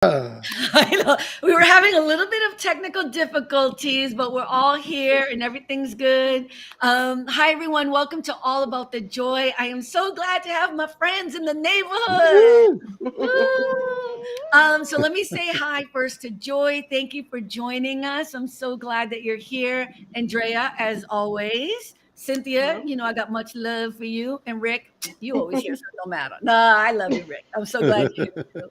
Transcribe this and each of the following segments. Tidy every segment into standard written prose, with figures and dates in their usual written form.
I know we were having a little bit of technical difficulties, but we're all here and everything's good. Hi, everyone. Welcome to All About the Joy. I am so glad to have my friends in the neighborhood. Woo! Woo! So let me say hi first to Joy. Thank you for joining us. I'm so glad that you're here. Andrea, as always. Cynthia, Hello. you know I got much love for you. And Rick, you always here, so it don't matter. No, I love you, Rick. I'm so glad you're here too.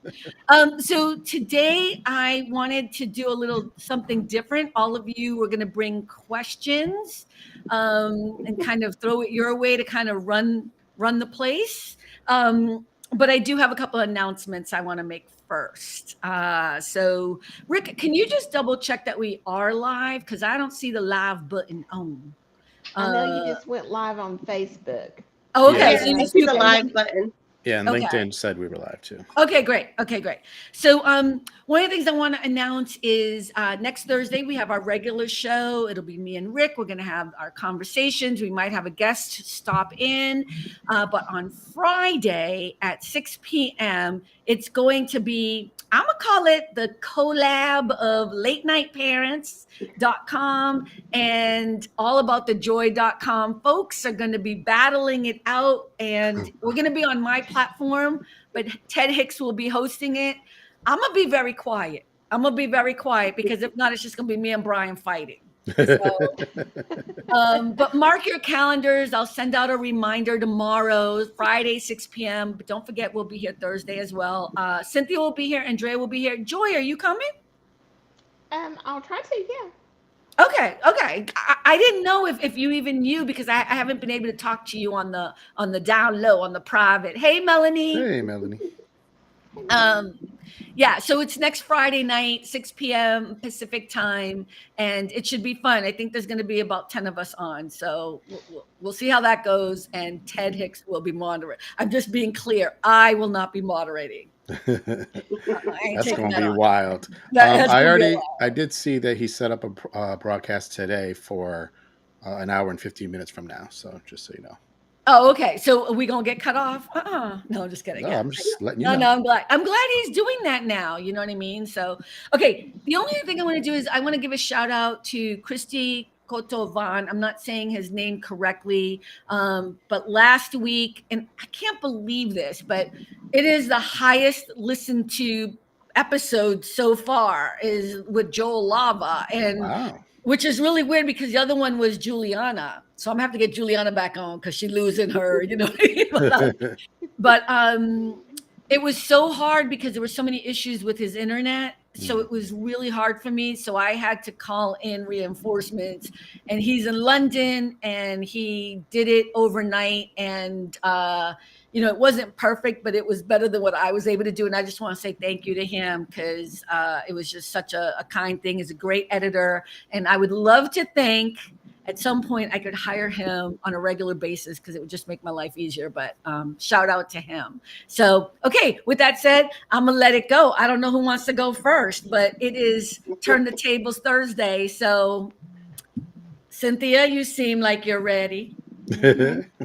So today I wanted to do a little something different. All of you were going to bring questions and kind of throw it your way to kind of run the place. But I do have a couple of announcements I want to make first. So Rick, can you just double check that we are live? Because I don't see the live button on. I know you Uh, just went live on Facebook. oh, Yeah, okay. I So see you the can. live button. Yeah, and Okay. LinkedIn said we were live too. Okay, great. Okay, great. So, one of the things I want to announce is next Thursday we have our regular show. It'll be me and Rick. We're going to have our conversations. We might have a guest stop in, but on Friday at 6 p.m., it's going to be. I'm gonna call it the collab of latenightparents.com and allaboutthejoy.com. Folks are going to be battling it out, and we're going to be on my platform, but Ted Hicks will be hosting it. I'm gonna be very quiet. I'm gonna be very quiet because if not, it's just gonna be me and Brian fighting. So, but mark your calendars. I'll send out a reminder tomorrow, Friday, 6 p.m. But don't forget, we'll be here Thursday as well. Cynthia will be here. Andrea will be here. Joy, are you coming? I'll try to, yeah. Okay. I didn't know if you even knew because I haven't been able to talk to you on the down low, on the private. Hey, Melanie. Hey, Melanie. Yeah, so it's next Friday night, 6 p.m. Pacific time, and it should be fun. I think there's going to be about 10 of us on, so we'll see how that goes. And Ted Hicks will be moderating. I'm just being clear. I will not be moderating. That's going to be on. wild. I did see that he set up a broadcast today for an hour and 15 minutes from now. So just so you know. Oh, okay. So are we gonna get cut off? No, I'm just kidding. No, Yeah. I'm just letting you No, know. no, I'm glad. I'm glad he's doing that now. You know what I mean? So, okay. The only other thing I want to do is I want to give a shout out to Christy Kotovan. I'm not saying his name correctly, but last week, and I can't believe this, but it is the highest listened to episode so far is with Joel Lava, and Wow. which is really weird because the other one was Juliana. So I'm gonna have to get Juliana back on because she's losing her, you know. But it was so hard because there were so many issues with his internet. So it was really hard for me. So I had to call in reinforcements. And he's in London and he did it overnight. And it wasn't perfect, but it was better than what I was able to do. And I just want to say thank you to him because it was just such a kind thing. He's a great editor. And I would love to thank at some point I could hire him on a regular basis because it would just make my life easier. But shout out to him. So, okay, with that said, I'm going to let it go. I don't know who wants to go first, but it is Turn the Tables Thursday. So, Cynthia, you seem like you're ready.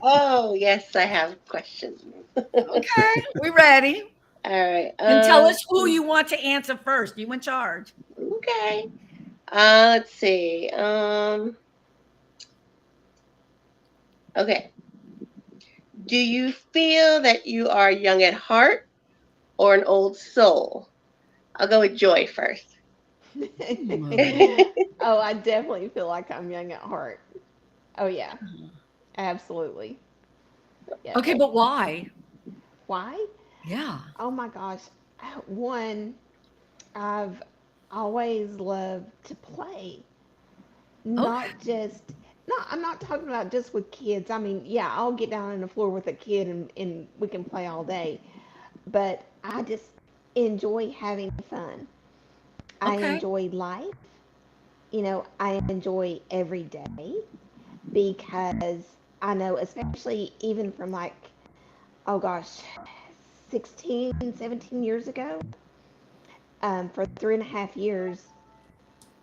Oh, yes, I have questions. Okay, we're ready. All right. And tell us who you want to answer first. You in charge. Okay. Let's see. Okay. Do you feel that you are young at heart or an old soul? I'll go with Joy first. Oh, I definitely feel like I'm young at heart. Oh, yeah, absolutely. Yeah. Okay, but why? Why? Yeah. Oh my gosh. One, I've always loved to play. Not just, no, I'm not talking about just with kids. I mean, yeah, I'll get down on the floor with a kid and we can play all day. But I just enjoy having fun. I Okay. enjoy life. I enjoy every day because I know, especially even from like, oh gosh, 16, 17 years ago, for 3.5 years,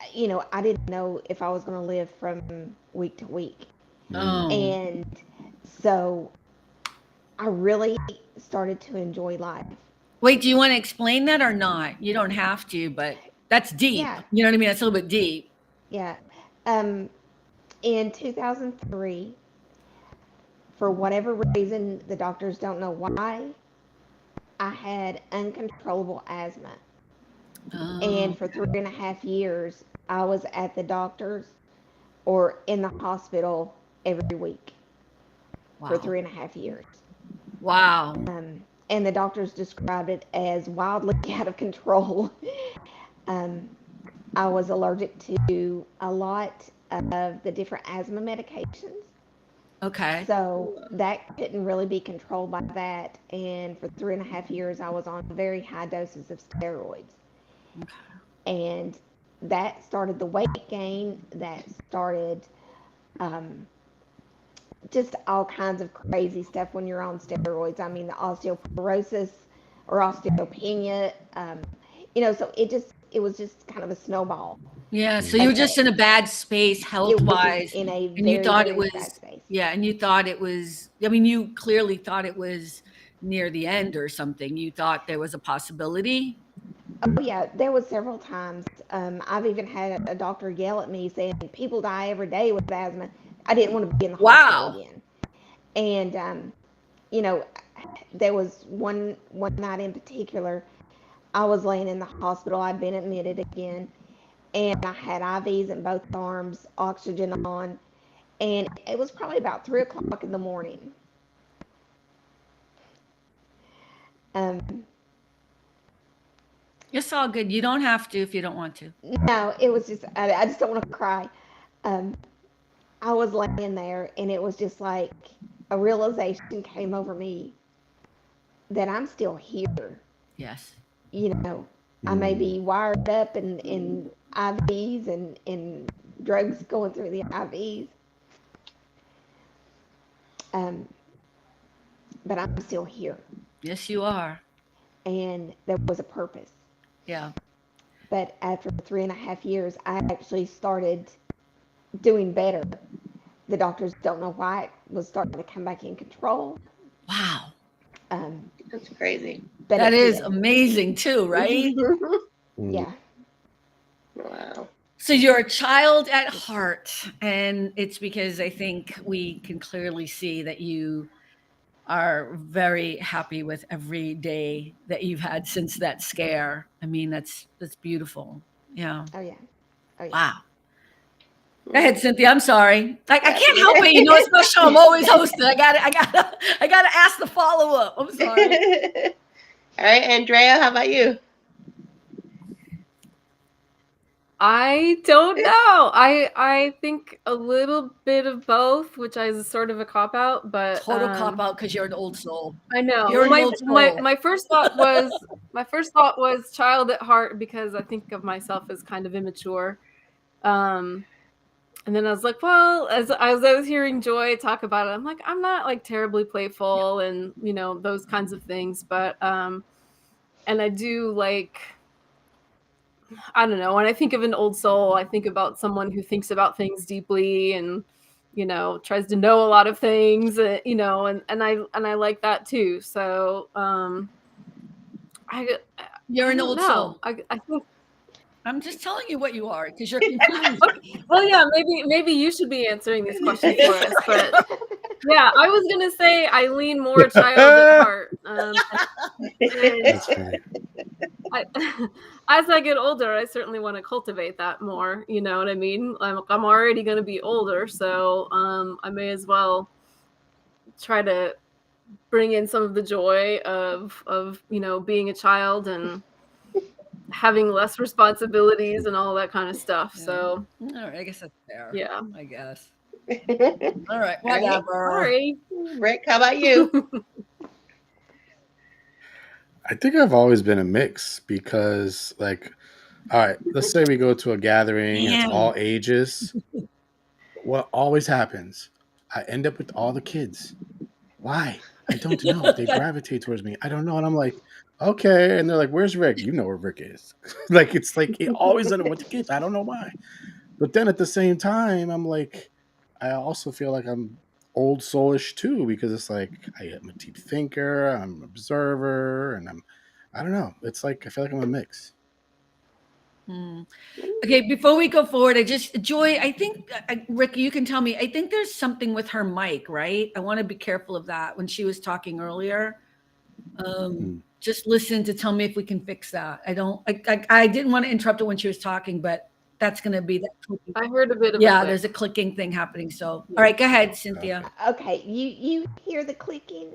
I didn't know if I was going to live from week to week. Oh. And so I really started to enjoy life. Wait, do you want to explain that or not? You don't have to, but that's deep. Yeah. You know what I mean? That's a little bit deep. Yeah. In 2003, for whatever reason, the doctors don't know why, I had uncontrollable asthma. And Oh, for 3.5 years, I was at the doctor's or in the hospital every week for wow. 3.5 years. Wow. And the doctors described it as wildly out of control. um, I was allergic to a lot of the different asthma medications. Okay. So that couldn't really be controlled by that. And for 3.5 years, I was on very high doses of steroids. Okay. And that started the weight gain, that started um, just all kinds of crazy stuff when you're on steroids. I mean, the osteoporosis or osteopenia, so it was just kind of a snowball Yeah. So you were just effect. in a bad space health It was just wise, in a and you very, thought it very bad was, space. yeah, and you thought it was, I mean, you clearly thought it was near the end or something. You thought there was a possibility. Oh yeah, there was several times. I've even had a doctor yell at me saying people die every day with asthma. I didn't want to be in the hospital Wow. again. And you know, there was one night in particular. I was laying in the hospital. I'd been admitted again, and I had IVs in both arms, oxygen on, and it was probably about 3 o'clock in the morning. Um, It's all good. You don't have to if you don't want to. no, it was just I just don't want to cry. Um, I was laying there, and it was just like a realization came over me that I'm still here. Yes. I may be wired up in IVs and drugs going through the IVs, um, but I'm still here, Yes, you are. and there was a purpose. Yeah. But after 3.5 years, I actually started doing better. The doctors don't know why it was starting to come back in control, Wow. um, That's crazy. but That it is did. amazing too, right? Yeah. Wow. So you're a child at heart, and it's because I think we can clearly see that you are very happy with every day that you've had since that scare. I mean, that's beautiful. Yeah. Oh yeah. Oh yeah. Wow. Go ahead, Cynthia. I'm sorry. I That's can't help it. You know, it's my show. I'm always hosting. I gotta ask the follow up. I'm sorry. All right, Andrea, how about you? I don't know. I think a little bit of both, which is sort of a cop out, but Total cop out because you're an old soul. I know. You're Well, an my old my soul. my first thought was my first thought was child at heart because I think of myself as kind of immature. Um, and then I was like, well, as I was hearing Joy talk about it, I'm like, I'm not like terribly playful and those kinds of things, but and I do like. I don't know. When I think of an old soul, I think about someone who thinks about things deeply and tries to know a lot of things, and I like that too. So I You're I an don't old know. soul. I think I'm just telling you what you are because you're confused. okay. Well, yeah, maybe you should be answering these questions for us, but yeah, I was gonna say I lean more child at heart. And That's funny. I, as I get older, I certainly want to cultivate that more. You know what I mean? I'm already going to be older, so I may as well try to bring in some of the joy of being a child and having less responsibilities and all that kind of stuff. Yeah. So All right, I guess that's fair. yeah, I guess. All All right, right. whatever. sorry. Rick, how about you? I think I've always been a mix because, like, all right, let's say we go to a gathering and it's Damn. all ages. What always happens? I end up with all the kids. Why? I don't know. They gravitate towards me. I don't know. And I'm like, okay. And they're like, where's Rick? You know where Rick is. Like, it's like it always end up with the kids. I don't know why. But then at the same time, I'm like, I also feel like I'm old soulish too, because it's like I am a deep thinker, I'm an observer, and I'm I don't know. It's like I feel like I'm a mix. Okay, before we go forward, Joy, I think, Ricky, you can tell me, I think there's something with her mic, right? I want to be careful of that when she was talking earlier. Just listen to tell me if we can fix that. I didn't want to interrupt her when she was talking, but that's going to be that. I heard a bit of Yeah, a there's a clicking thing happening. So, all right, go ahead, Cynthia. Okay, you hear the clicking?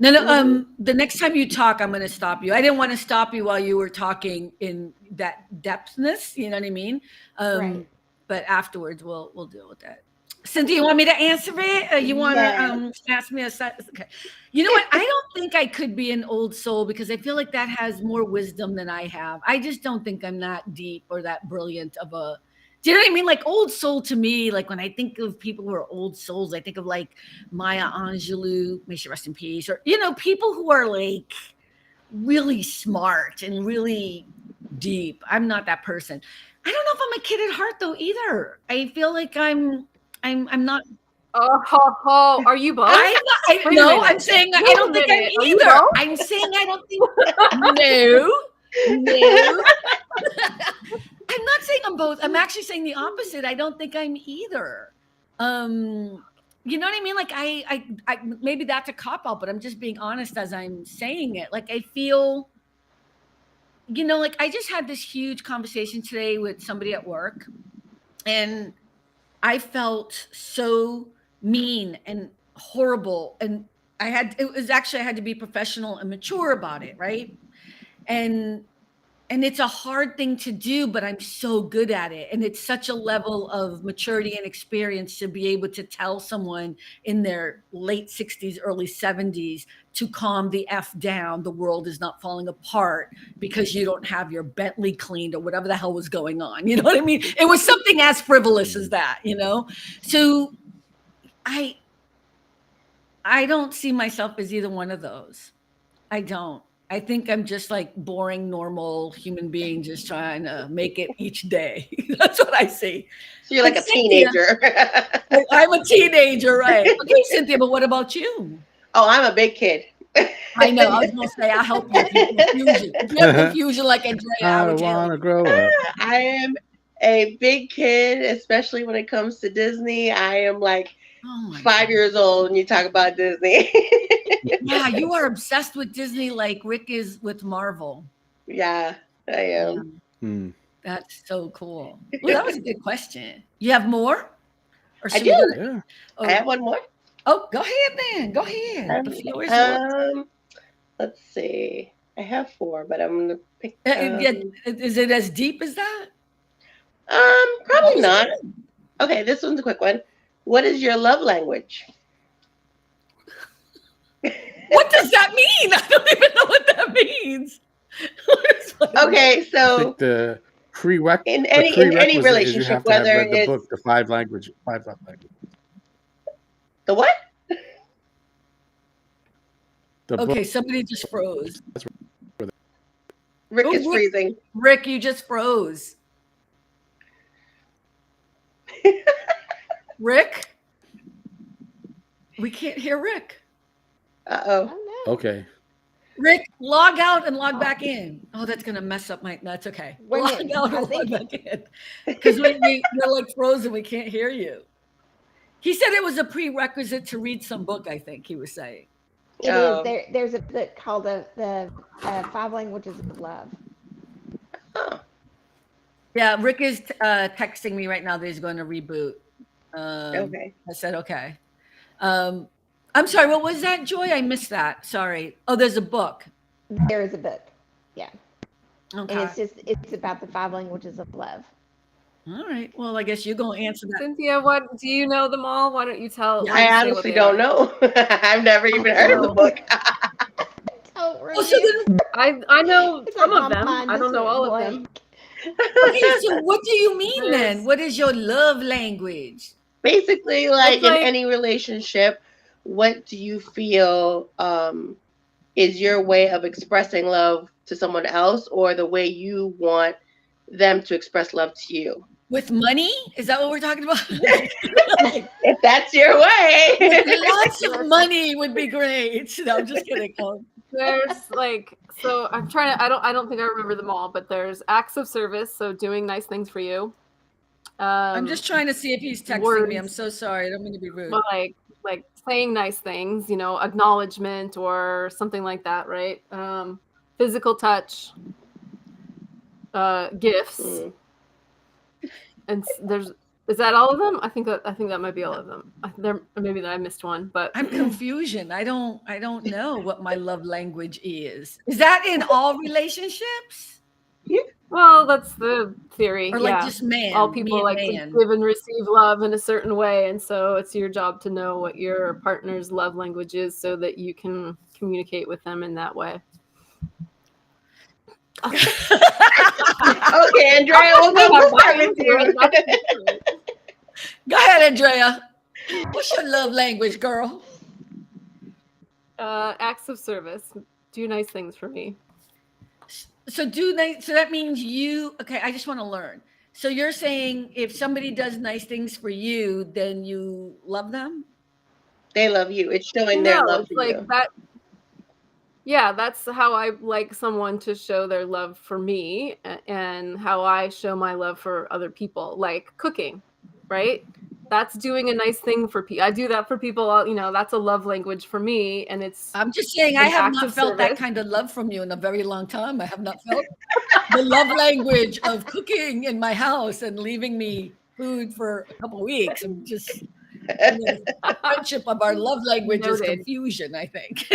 No, the next time you talk, I'm going to stop you. I didn't want to stop you while you were talking in that depthness, you know what I mean? Right. But afterwards, we'll deal with that. Cynthia, you want me to answer it? Or you want to ask me okay. You know what? I don't think I could be an old soul because I feel like that has more wisdom than I have. I just don't think I'm that deep or that brilliant of a. Do you know what I mean? Like old soul to me, like when I think of people who are old souls, I think of like Maya Angelou, may she rest in peace, or people who are like really smart and really deep. I'm not that person. I don't know if I'm a kid at heart though either. I feel like I'm not. Oh, are you both? I'm saying I don't think I'm either. I'm saying I don't think. No. I'm not saying I'm both. I'm actually saying the opposite. I don't think I'm either. You know what I mean? Like I maybe that's a cop out, but I'm just being honest as I'm saying it. Like I feel, like I just had this huge conversation today with somebody at work, and I felt so mean and horrible, and I had to be professional and mature about it, right? And it's a hard thing to do, but I'm so good at it. And it's such a level of maturity and experience to be able to tell someone in their late 60s, early 70s to calm the F down. The world is not falling apart because you don't have your Bentley cleaned or whatever the hell was going on. You know what I mean? It was something as frivolous as that, So I don't see myself as either one of those. I don't. I think I'm just like boring, normal human being just trying to make it each day. That's what I see. So you're like a teenager. I'm a teenager, right? Okay, Cynthia, but what about you? Oh, I'm a big kid. I know. I was going to say, I'll help you with confusion. If you have confusion like Andrea, I want to grow up. I am a big kid, especially when it comes to Disney. I am like 5 years old when you talk about Disney. Yeah, you are obsessed with Disney like Rick is with Marvel. Yeah, I am. Yeah. That's so cool. Well, that was a good question. You have more? Or I do. Yeah. I have one more. Oh, go ahead then. Go ahead. The floor is yours. Let's see. I have 4, but I'm gonna pick. Is it as deep as that? Probably not. Okay, this one's a quick one. What is your love language? What does that mean? I don't even know what that means. Okay, so I think the prerequisite in any relationship, is you have whether to have read the it's book, the 5 love languages. The what? Okay, somebody just froze. Rick is freezing. Rick, you just froze. Rick? We can't hear Rick. Uh-oh. Okay. Rick, log out and log back in. Oh, that's going to mess up my... That's okay. Log out and log back in. Because we're like frozen. We can't hear you. He said it was a prerequisite to read some book, I think he was saying. It is. There's a book called the 5 Languages of Love. Oh. Yeah, Rick is texting me right now that he's going to reboot. Okay. I said, okay. I'm sorry, what was that, Joy? I missed that. Sorry. Oh, there's a book. There is a book. Yeah. Okay. And it's about the 5 languages of love. All right. Well, I guess you're going to answer that. Cynthia, what do you know them all? Why don't you tell? I honestly don't know. I've never even heard of the book. I know some of them. I don't know all of them. Okay, so what do you mean then? What is your love language? Basically, like in any relationship, what do you feel is your way of expressing love to someone else, or the way you want them to express love to you? With money? Is that what we're talking about? If that's your way. Lots of money would be great. No, I'm just kidding. There's like, so I'm trying to, I don't think I remember them all, but there's acts of service, so doing nice things for you. I'm just trying to see if he's texting me. I'm words. so sorry. I don't mean to be rude. Well, like saying nice things, you know, acknowledgement or something like that, right? Physical touch, gifts, and is that all of them? I think that might be all of them. Maybe that I missed one, but I'm confusion. I don't know what my love language is. Is that in all relationships? well, that's the theory. Or like just man? All people like to man. give and receive love in a certain way, and so it's your job to know what your partner's love language is, so that you can communicate with them in that way. Okay, Andrea, we'll start with you. Go ahead, Andrea. What's your love language, girl? Acts of service. Do nice things for me. So so that means you, okay, I just want to learn. So you're saying if somebody does nice things for you, then you love them? They love you. It's showing their love it's for like you. that. Yeah, that's how I like someone to show their love for me, and how I show my love for other people, like cooking, right? That's doing a nice thing for people. I do that for people, you know, that's a love language for me, and it's I'm just saying I have not felt that kind of love from you in a very long time. I have not felt the love language of cooking in my house and leaving me food for a couple of weeks. I'm just the friendship of our love language is confusion, I think.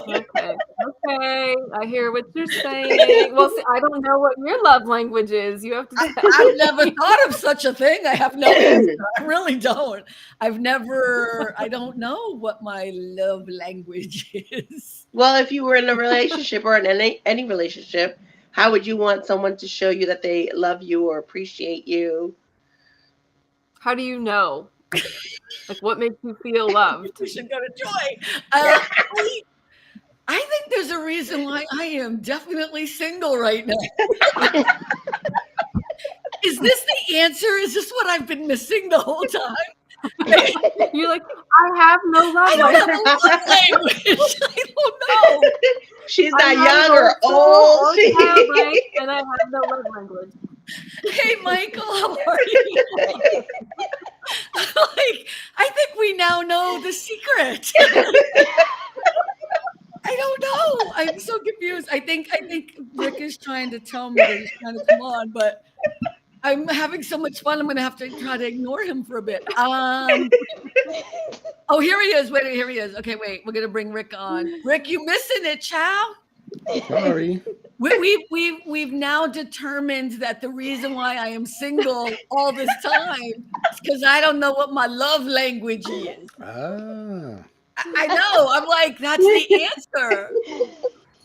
Okay, I hear what you're saying. Well, see, I don't know what your love language is. You have to tell I've me. never thought of such a thing. I have no answer. I really don't. I don't know what my love language is. Well, if you were in a relationship or in any relationship, how would you want someone to show you that they love you or appreciate you? How do you know? Like, what makes you feel loved? We should go to Joy. I think there's a reason why I am definitely single right now. Is this the answer? Is this what I've been missing the whole time? You're like, I have no love I don't have language. a love language. I don't know. She's I'm not young or old. childlike, and I have no love language. Hey, Michael, how are you? I think we now know the secret. I don't know. I'm so confused. I think Rick is trying to tell me that he's trying to come on, but I'm having so much fun. I'm going to have to try to ignore him for a bit. Oh, here he is. Wait, here he is. Okay, wait. We're going to bring Rick on. Rick, you missing it, chow? Sorry. We've now determined that the reason why I am single all this time is because I don't know what my love language is. Ah. I know. I'm like, that's the answer.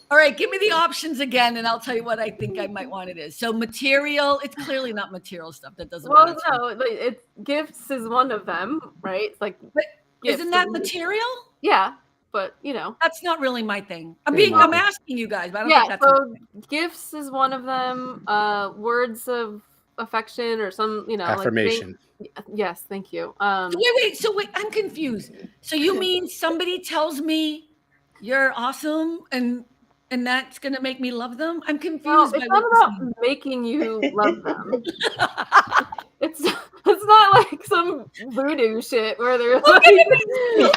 All right, give me the options again, and I'll tell you what I think I might want it is. So material, it's clearly not material stuff. That doesn't matter. Well, no, it's gifts is one of them, right? It's like, but isn't that material? Yeah, but you know, that's not really my thing. I'm asking you guys, but I don't think that's so gifts is one of them. Words of affection or some, you know, affirmation. Yes, thank you. So wait, I'm confused. So you mean somebody tells me you're awesome and that's gonna make me love them? I'm confused. No, it's not about making you love them. It's not like some voodoo shit where they're like, oh, let me get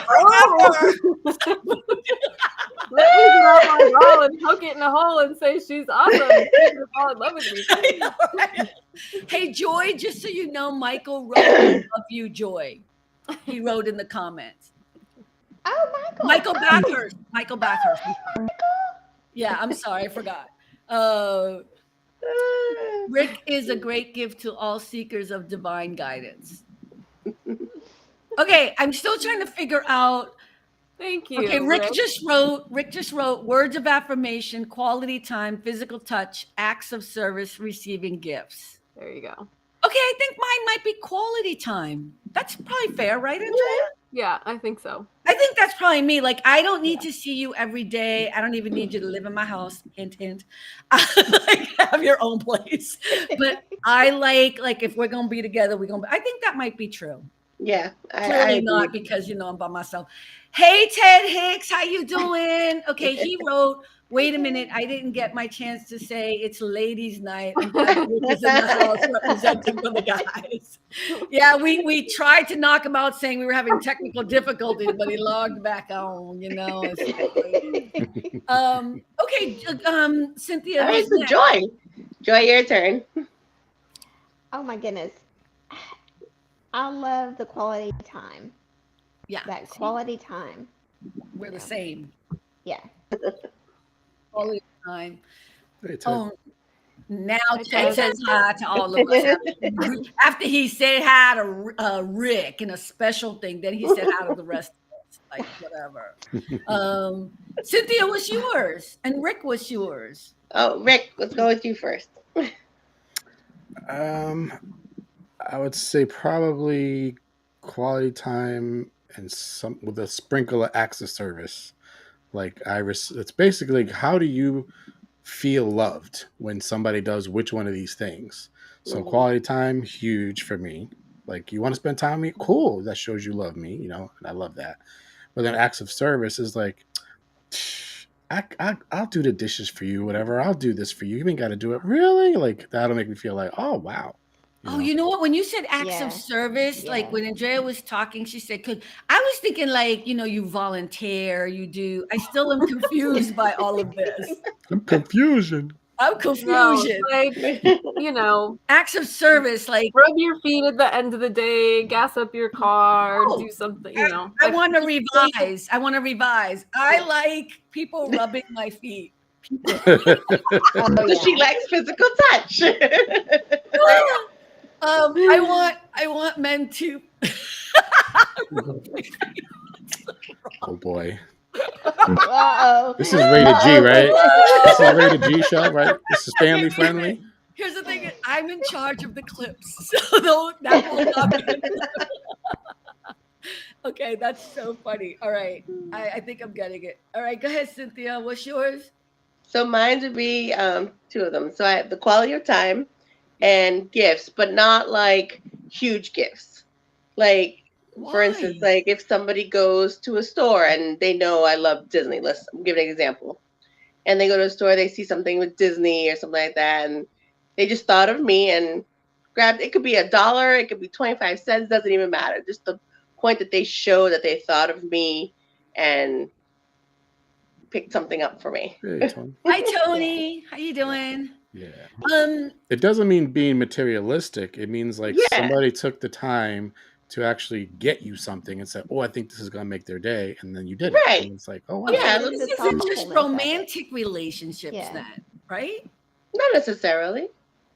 out my ball and poke it in a hole and say she's awesome. She's fall in love with me. I know, right? Hey, Joy, just so you know, Michael wrote "I love you, Joy." He wrote in the comments. Oh, Michael. Michael Bathurst. Michael Bathurst. Yeah, I'm sorry, I forgot. Rick is a great gift to all seekers of divine guidance. Okay, I'm still trying to figure out. Thank you. Okay, Rick just wrote words of affirmation, quality time, physical touch, acts of service, receiving gifts. There you go. Okay, I think mine might be quality time. That's probably fair, right, Andrea? Yeah, I think so. I think that's probably me. Like, I don't need to see you every day. I don't even need you to live in my house. Hint, hint. Like, have your own place. But I like if we're gonna be together, we're gonna be. I think that might be true. Yeah, I Clearly agree. not, because I'm by myself. Hey, Ted Hicks, how you doing? Okay, he wrote, wait a minute, I didn't get my chance to say it's ladies' night. I'm glad Rick is in the house representing for the guys. Yeah, we tried to knock him out saying we were having technical difficulties, but he logged back on, It's okay, Cynthia, All right, who's so next? Joy, your turn. Oh my goodness. I love the quality time. Yeah, That quality time. we're the same. Yeah. Quality time. Hey, Ted. Oh, now Hi, Ted Ted. says hi to all of us. After he said hi to Rick in a special thing, then he said hi to the rest of us. Like, whatever. Cynthia, what's yours? And Rick, what's yours? Oh, Rick, let's go with you first. I would say probably quality time and some with a sprinkle of acts of service. Like it's basically how do you feel loved when somebody does which one of these things. So Mhm. quality time, huge for me. Like, you want to spend time with me? Cool. That shows you love me, and I love that. But then acts of service is like, I'll do the dishes for you, whatever. I'll do this for you. You ain't got to do it. Really? Like, that'll make me feel like, oh, wow. Oh, you know what? When you said acts Yeah. of service, like Yeah. when Andrea was talking, she said, I was thinking like, you volunteer, you do. I still am confused by all of this. I'm confusion. I'm No, confusion. like, Acts of service, like, rub your feet at the end of the day, gas up your car, Oh, do something, I like, want to revise. I like people rubbing my feet. Oh, So she yeah. likes physical touch. I want men to. Oh, boy. Uh-oh. This is rated G, right? This is a rated G show, right? This is family friendly. Here's the thing: I'm in charge of the clips, so that will not be. Okay, that's so funny. All right, I think I'm getting it. All right, go ahead, Cynthia. What's yours? So mine would be two of them. So I have the quality of time and gifts, but not like huge gifts. Like, for instance, Why? like if somebody goes to a store and they know I love Disney, let's give an example. And they go to a store, they see something with Disney or something like that, and they just thought of me and grabbed. It could be $1, it could be 25 cents, doesn't even matter. Just the point that they show that they thought of me and picked something up for me. Hey, Tony. Hi, Tony. How you doing? Yeah. Um, It doesn't mean being materialistic. It means like Yeah. somebody took the time to actually get you something and said, "Oh, I think this is going to make their day," and then you did it. Right. And it's like, "Oh, wow." okay, Yeah, this the isn't just thoughtfulness of it. romantic relationships, Yeah. then, right? Not necessarily.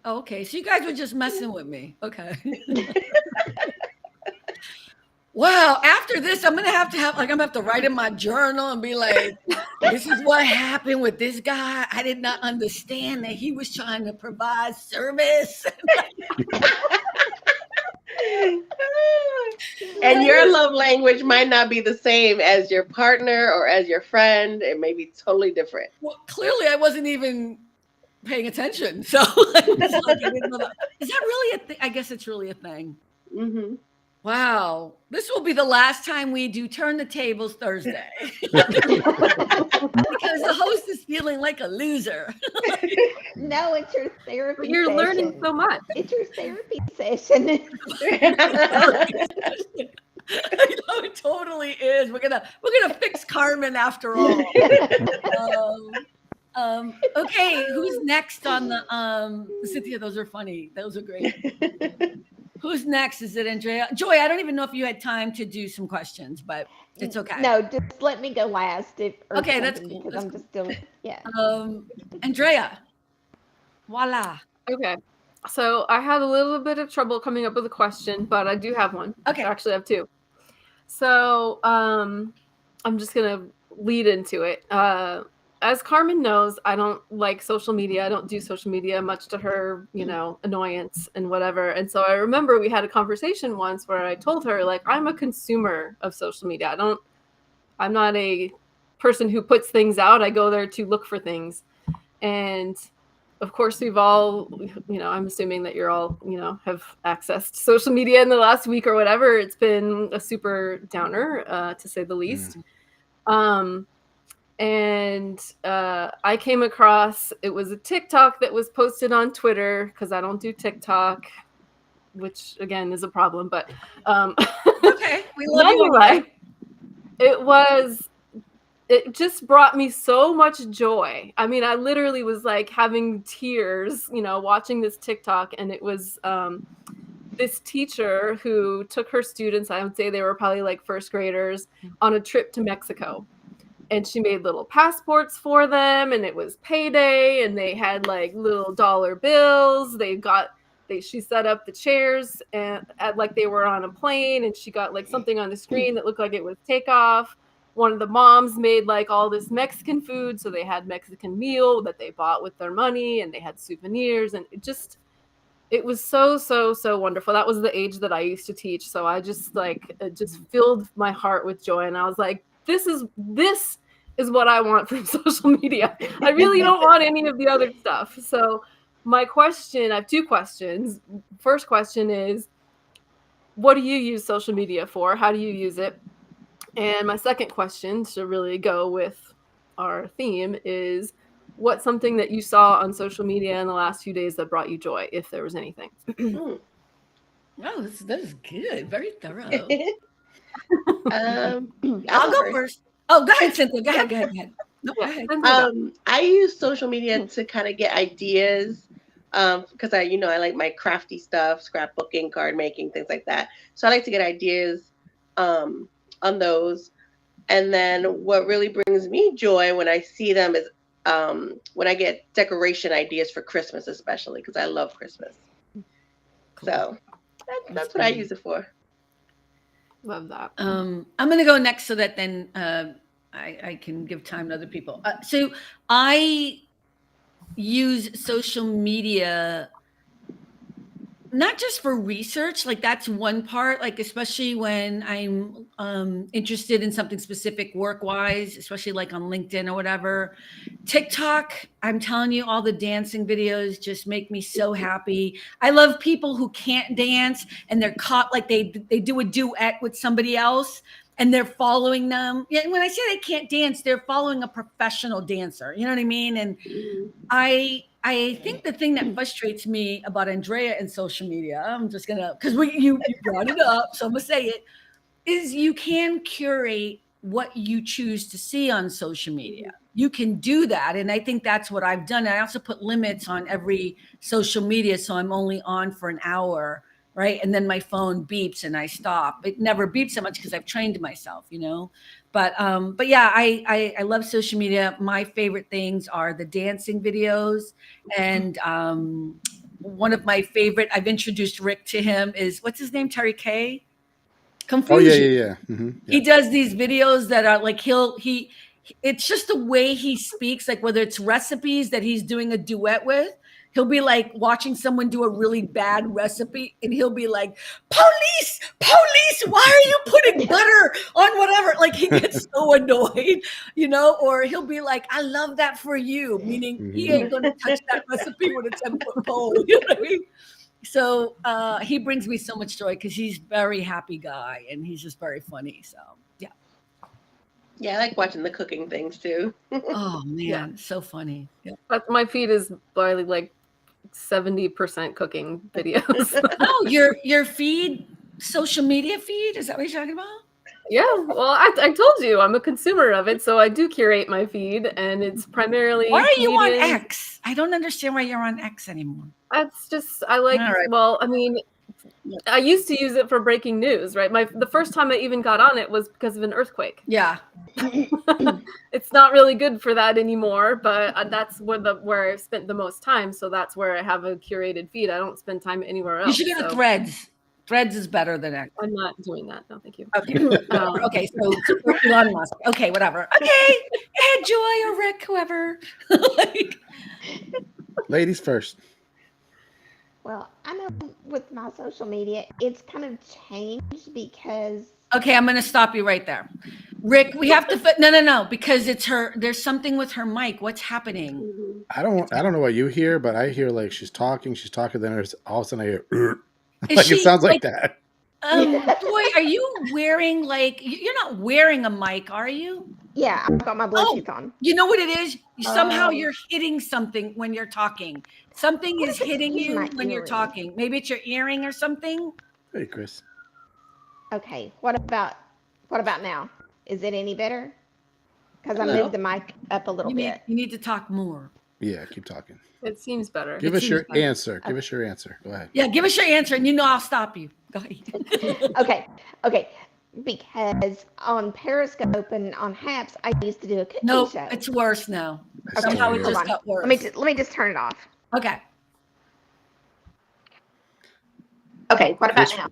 Oh, okay, so you guys were just messing with me. Okay. Wow. After this, I'm gonna have to write in my journal and be like, "This is what happened with this guy. I did not understand that he was trying to provide service." And your love language might not be the same as your partner or as your friend. It may be totally different. Well, clearly, I wasn't even paying attention. So, it's like I didn't know that. Is that really a thing? I guess it's really a thing. Mm-hmm. Wow. This will be the last time we do Turn the Tables Thursday. Because the host is feeling like a loser. No, it's your therapy but you're session. learning so much. It's your therapy session. I know it totally is. We're gonna fix Carmen after all. Okay, who's next on the Cynthia? Those are funny. Those are great. Who's next? Is it Andrea? Joy, I don't even know if you had time to do some questions, but it's okay. No, just let me go last. Okay, that's cool. Because That's I'm just still, yeah. Andrea. Voila. Okay. So I had a little bit of trouble coming up with a question, but I do have one. Okay. Actually, I have two. So I'm just going to lead into it. as Carmen knows, I don't like social media. I don't do social media, much to her, annoyance and whatever. And so I remember we had a conversation once where I told her, like, I'm a consumer of social media. I'm not a person who puts things out. I go there to look for things. And of course, we've all, I'm assuming that you're all, have accessed social media in the last week or whatever. It's been a super downer, to say the least. And I came across, it was a TikTok that was posted on Twitter, because I don't do TikTok, which again is a problem, but Okay, we love you anyway. It just brought me so much joy. I mean, I literally was like having tears, watching this TikTok, and it was this teacher who took her students, I would say they were probably like first graders, on a trip to Mexico. And she made little passports for them, and it was payday, and they had like little dollar bills. She set up the chairs and like they were on a plane, and she got like something on the screen that looked like it was takeoff. One of the moms made like all this Mexican food, so they had Mexican meal that they bought with their money, and they had souvenirs, and it was so wonderful. That was the age that I used to teach, so I just it just filled my heart with joy, and I was like, this is what I want from social media. I really don't want any of the other stuff. So I have two questions. First question is, what do you use social media for? How do you use it? And my second question, to really go with our theme, is what's something that you saw on social media in the last few days that brought you joy, if there was anything? Oh, that is good. Very thorough. I'll go first. Oh, go ahead, Cynthia. Go ahead. No, go ahead. I use social media to kind of get ideas, because I like my crafty stuff, scrapbooking, card making, things like that. So I like to get ideas on those. And then what really brings me joy when I see them is when I get decoration ideas for Christmas, especially because I love Christmas. Cool. So that's what I use it for. Love that. I'm going to go next so that then I can give time to other people. So I use social media not just for research, like that's one part, like especially when I'm interested in something specific work-wise, especially like on LinkedIn or whatever. TikTok, I'm telling you, all the dancing videos just make me so happy. I love people who can't dance and they're caught, like they do a duet with somebody else and they're following them. Yeah, when I say they can't dance, they're following a professional dancer. You know what I mean? And I think the thing that frustrates me about Andrea and social media, I'm just gonna, because you brought it up, so I'm gonna say it, is you can curate what you choose to see on social media. You can do that, and I think that's what I've done. I also put limits on every social media, so I'm only on for an hour, right? And then my phone beeps and I stop. It never beeps so much because I've trained myself, But yeah, I love social media. My favorite things are the dancing videos, and one of my favorite, I've introduced Rick to him, is what's his name? Terry K. Confusion. Oh yeah. Mm-hmm. Yeah. He does these videos that are like it's just the way he speaks, like whether it's recipes that he's doing a duet with. He'll be like watching someone do a really bad recipe and he'll be like, police, why are you putting butter on whatever? Like he gets so annoyed, or he'll be like, I love that for you, meaning he ain't going to touch that recipe with a 10-foot pole. You know what I mean? So he brings me so much joy because he's a very happy guy and he's just very funny. So, yeah. Yeah, I like watching the cooking things too. Oh, man, so funny. Yeah. But my feed is barely like 70% cooking videos. Oh, your feed, social media feed? Is that what you're talking about? Yeah, well, I told you I'm a consumer of it, so I do curate my feed, and it's primarily. Why are you on X? I don't understand why you're on X anymore. That's just I like. Right. Well, I mean, I used to use it for breaking news, right? The first time I even got on it was because of an earthquake. Yeah, it's not really good for that anymore, but that's where I've spent the most time. So that's where I have a curated feed. I don't spend time anywhere else. You should go to Threads. Threads is better than X. I'm not doing that. No, thank you. Okay. Okay. So Elon Musk. Okay, whatever. Okay. Go ahead, Joy or Rick, whoever. Like, Ladies first. Well, I know with my social media, it's kind of changed because okay, I'm gonna stop you right there. Rick, we have to no, because it's her. There's something with her mic. What's happening? Mhm. I don't know what you hear, but I hear like she's talking, then there's all of a sudden I hear Is like she it sounds like that. Joy, are you wearing like you're not wearing a mic, are you? yeah, I've got my Bluetooth on. You know what it is? Somehow Oh. you're hitting something when you're talking. Something What is if it's hitting just you my when you're earring? talking. Maybe it's your earring or something. Hey, Chris. Okay, what about now? Is it any better? Because I Hello. moved the mic up a little bit. You need to talk more. Yeah, keep talking. It seems better. Give It us seems your better. answer. Give us your answer. Go ahead. Yeah, give us your answer, and you know I'll stop you. Go ahead. Okay. Because on Periscope and on Haps, I used to do a cooking No, show. it's worse now. I still Somehow it hear just Hold on. got worse. Let me just turn it off. Okay. Okay, what about Chris- now?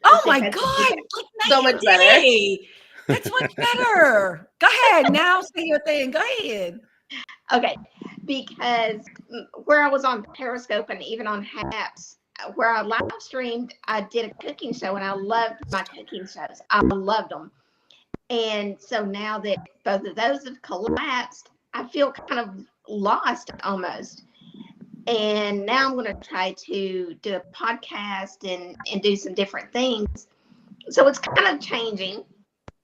Oh Let's see my if that's God! better. So much better. Yay! That's much better. Go ahead now. Say your thing. Go ahead. Okay, because where I was on Periscope and even on Haps, where I live streamed, I did a cooking show and I loved my cooking shows. I loved them. And so now that both of those have collapsed, I feel kind of lost almost. And now I'm going to try to do a podcast and do some different things. So it's kind of changing.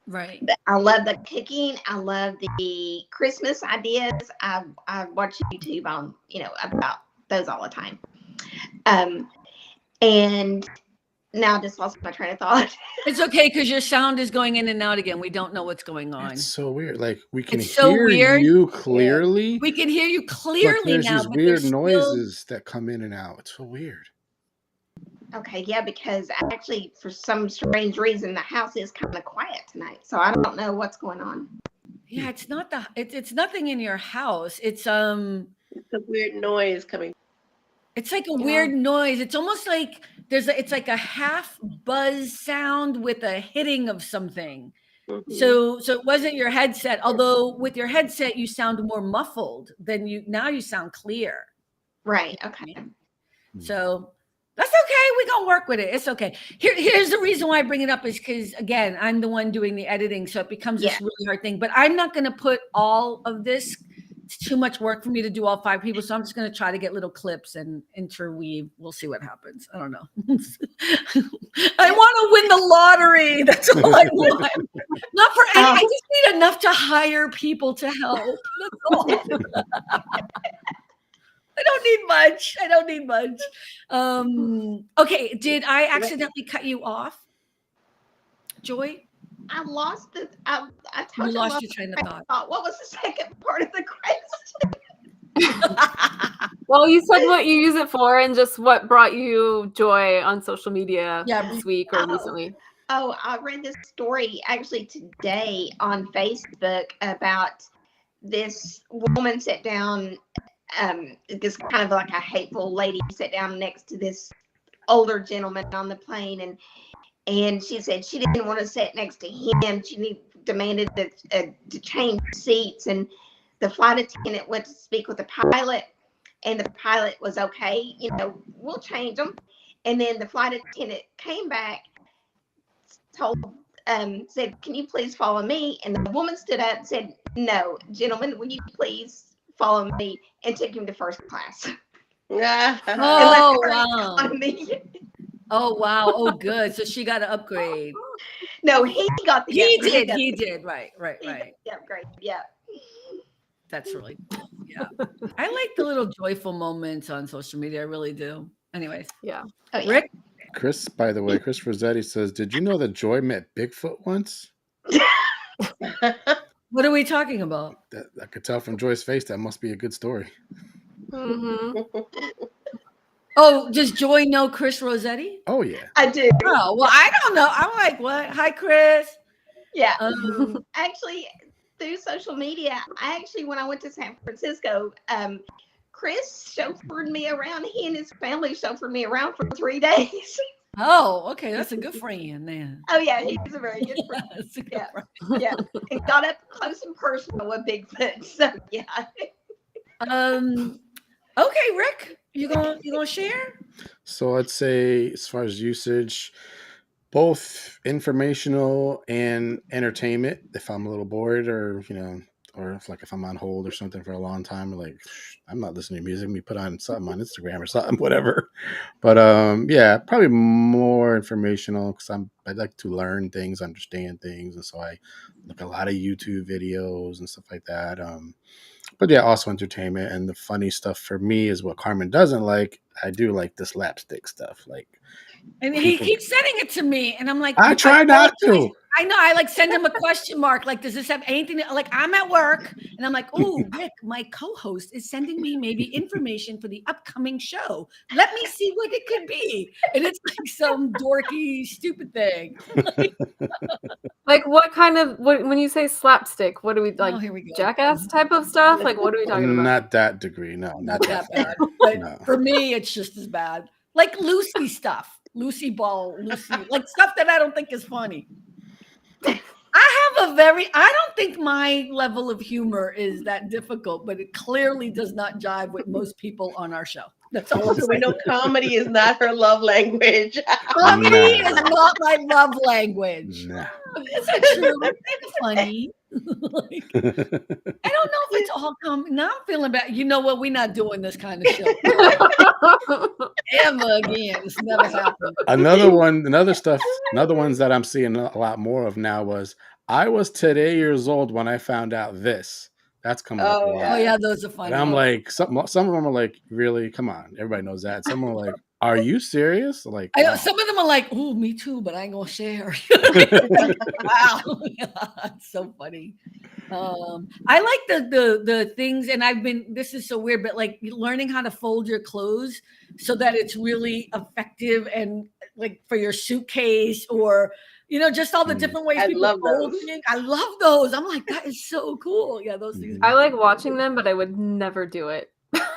Right. But I love the cooking. I love the Christmas ideas. I watch YouTube on, about those all the time. And now I just lost my train of thought. It's okay because your sound is going in and out again. We don't know what's going on. It's so weird. Like we can It's so hear weird. you clearly, We can hear you but clearly there's now, these but weird there's still... noises that come in and out. It's so weird. Okay, yeah, because actually, for some strange reason, the house is kind of quiet tonight. So I don't know what's going on. Yeah, it's not it's nothing in your house. It's It's a weird noise coming. It's like a weird noise. It's almost like it's like a half buzz sound with a hitting of something. Mhm. So it wasn't your headset, although with your headset you sound more muffled than now you sound clear. Right. Okay. So that's okay. We're gonna work with it. It's okay. Here's the reason why I bring it up is because again, I'm the one doing the editing, so it becomes this really hard thing. But I'm not gonna put all of this. It's too much work for me to do all 5 people, so I'm just gonna try to get little clips and interweave. We'll see what happens. I don't know. I want to win the lottery. That's all I want. Not for any. I just need enough to hire people to help. That's all. I don't need much. Okay. Did I accidentally cut you off, Joy? I lost it. I You lost your train of thought. What was the second part of the question? Well, you said what you use it for and just what brought you joy on social media this week or recently. Oh, I read this story actually today on Facebook about this woman sat down. This kind of like a hateful lady sat down next to this older gentleman on the plane, and she said she didn't want to sit next to him. She demanded to change seats, and the flight attendant went to speak with the pilot, and the pilot was okay. We'll change them. And then the flight attendant came back, said, "Can you please follow me?" And the woman stood up and said, "No, gentlemen, will you please follow me?" and took him to first class. Oh, wow. Oh, wow. Oh, good. So she got an upgrade. No, he got the upgrade. He did. Right. He got the upgrade. Yeah. That's really cool. Yeah. I like the little joyful moments on social media. I really do. Anyways. Yeah. Oh, yeah. Rick? Chris, by the way, Chris Rossetti says, did you know that Joy met Bigfoot once? What are we talking about? I could tell from Joy's face that must be a good story. Mm-hmm. Oh, does Joy know Chris Rossetti? Oh, yeah. I do. Oh, well, I don't know. I'm like, what? Hi, Chris. Yeah. Actually, through social media, when I went to San Francisco, Chris chauffeured me around. He and his family chauffeured me around for 3 days. Oh, okay. That's a good friend then. Oh yeah, he's a very good friend. That's a good Yeah. friend. Yeah, and got up close and personal with Bigfoot. So yeah. Okay, Rick, you gonna share? So I'd say, as far as usage, both informational and entertainment. If I'm a little bored, or or if I'm on hold or something for a long time, like I'm not listening to music. Let me put on something on Instagram or something, whatever. But yeah, probably more informational because I like to learn things, understand things, and so I look at a lot of YouTube videos and stuff like that. But yeah, also entertainment, and the funny stuff for me is what Carmen doesn't like. I do like the slapstick stuff, like And he people. keeps sending it to me, and I'm like, I try not to. I know. I like send him a question mark. Like, does this have anything? Like, I'm at work, and I'm like, oh, Rick, my co-host is sending me maybe information for the upcoming show. Let me see what it could be. And it's like some dorky, stupid thing. Like what kind of when you say slapstick, what do we like? Oh, here we go. Jackass type of stuff? Like what are we talking about? Not that degree. No, Not not that that bad. far. But No. for me, it's just as bad. Like Lucy stuff, Lucy Ball, Lucy, like stuff that I don't think is funny. I don't think my level of humor is that difficult, but it clearly does not jive with most people on our show. That's all I'm So we saying. know comedy is not her love language. Comedy Nah. is not my love language. Nah. Is that true? It's kind of funny. Like, I don't know if it's all comedy. Now I'm feeling bad. You know what? We're not doing this kind of show ever again. It's never happened. Another ones that I'm seeing a lot more of now was I was today years old when I found out this. That's coming up a Oh, lot. Oh yeah, those are funny. And I'm like, some of them are like, really? Come on, everybody knows that. Some are like, are you serious? Like, I know wow. some of them are like, "Oh, me too," but I ain't gonna share. Wow, it's so funny. I like the things, and I've been. This is so weird, but like learning how to fold your clothes so that it's really effective, and like for your suitcase, or just all the different ways I people love fold those. things. I love those. I'm like, that is so cool. Yeah, those things. I like watching them, but I would never do it.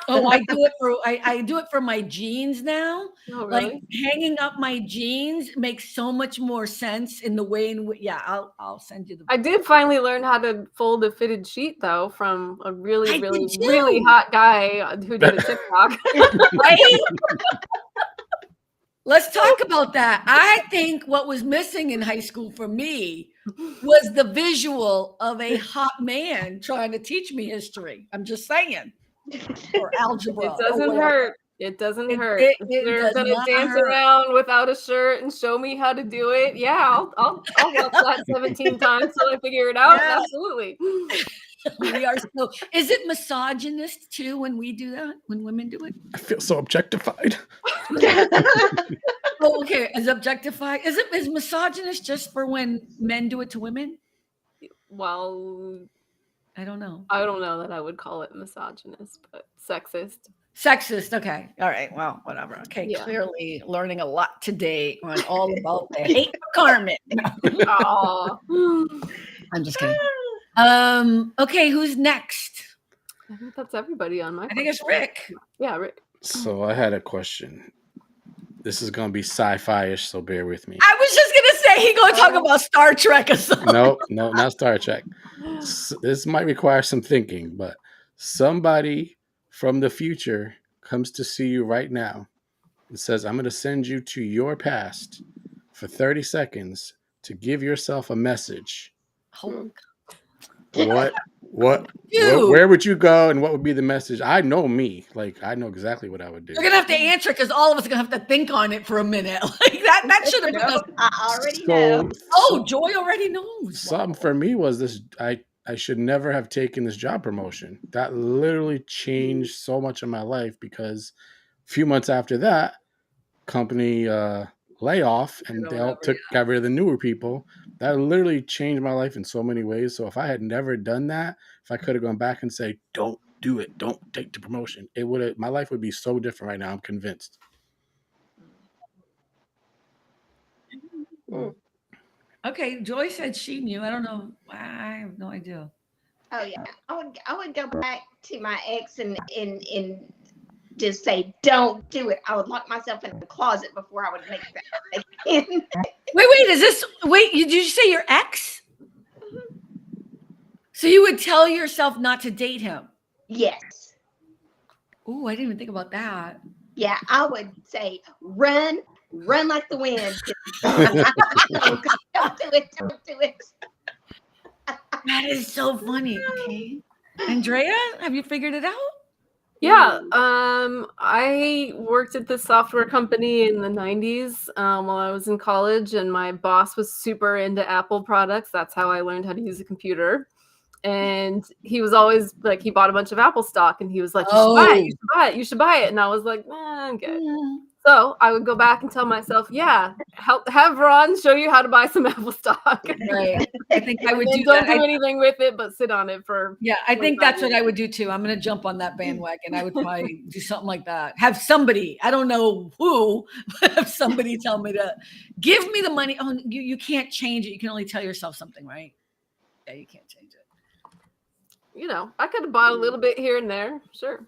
Oh, I do it for my jeans now. Oh, Like really? hanging up my jeans makes so much more sense in the way in which. Yeah, I'll send you the. I did finally learn how to fold a fitted sheet though from a I really, did really, too. really hot guy who did a TikTok. Right? Let's talk about that. I think what was missing in high school for me was the visual of a hot man trying to teach me history. I'm just saying, or algebra. It or doesn't whatever. hurt. It doesn't hurt. It If they're does gonna not dance hurt. around without a shirt and show me how to do it. Yeah, I'll watch that 17 times till I figure it out. Yeah. Absolutely. We are so. Is it misogynist too when we do that? When women do it? I feel so objectified. Oh, okay. Is objectified? Is misogynist just for when men do it to women? Well, I don't know. I don't know that I would call it misogynist, but sexist. Sexist. Okay. All right. Well, whatever. Okay. Yeah. Clearly learning a lot today on all about the hate for Carmen. Aw. I'm just kidding. Okay. Who's next? I think that's everybody on my I think it's question. Rick. Yeah, Rick. So I had a question. This is gonna be sci-fi-ish, so bear with me. I was just gonna say he gonna talk about Star Trek or something. No, not Star Trek. This might require some thinking, but somebody from the future comes to see you right now and says, I'm going to send you to your past for 30 seconds to give yourself a message. Oh, Where would you go and what would be the message? I know me. Like, I know exactly what I would do. you're gonna have to answer because all of us are gonna have to think on it for a minute. Like that should have been us. I already know. Oh, Joy already knows. Something for me was this. I should never have taken this job promotion. That literally changed so much of my life because a few months after that, company layoff and they all got rid of the newer people. That literally changed my life in so many ways. So if I had never done that, if I could have gone back and say, don't do it, don't take the promotion, my life would be so different right now. I'm convinced. Okay, Joy said she knew. I don't know. I have no idea. Oh yeah, I would go back to my ex and just say, don't do it. I would lock myself in the closet before I would make that again. Wait, did you say your ex? So you would tell yourself not to date him? Yes. Oh, I didn't even think about that. Yeah, I would say, run like the wind. Don't do it. Don't do it. That is so funny. Okay. Andrea, have you figured it out? Yeah, I worked at this software company in the 90s while I was in college, and my boss was super into Apple products. That's how I learned how to use a computer. And he was always like, he bought a bunch of Apple stock, and he was like, you should buy it, you should buy it, you should buy it. And I was like, I'm good. So I would go back and tell myself, yeah, have Ron show you how to buy some Apple stock. Right. I think I would do Don't that. do anything with it, but sit on it for. Yeah, I think that's what I would do too. I'm going to jump on that bandwagon. I would probably do something like that. Have somebody, I don't know who, but have somebody tell me to give me the money. Oh, you can't change it. You can only tell yourself something, right? Yeah, you can't change it. You know, I could have bought a little bit here and there. Sure.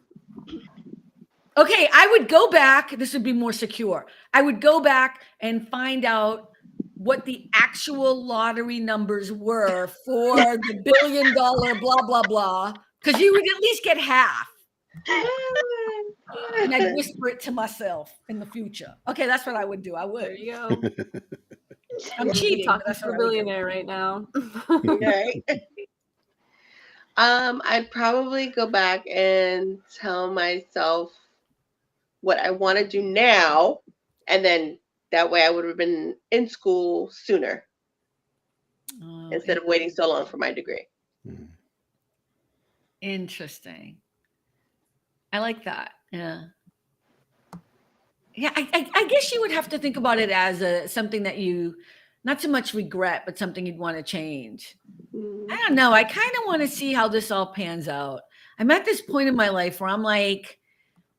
Okay, I would go back. This would be more secure. I would go back and find out what the actual lottery numbers were for the $1 billion blah, blah, blah, because you would at least get half. And I'd whisper it to myself in the future. Okay, that's what I would do. I would. There you go. I'm cheating. Talking That's to what a I would do. billionaire right now. Okay. I'd probably go back and tell myself what I want to do now, and then that way I would have been in school sooner instead of waiting so long for my degree. Interesting. I like that. Yeah. Yeah, I guess you would have to think about it as something that you not so much regret, but something you'd want to change. I don't know. I kind of want to see how this all pans out. I'm at this point in my life where I'm like,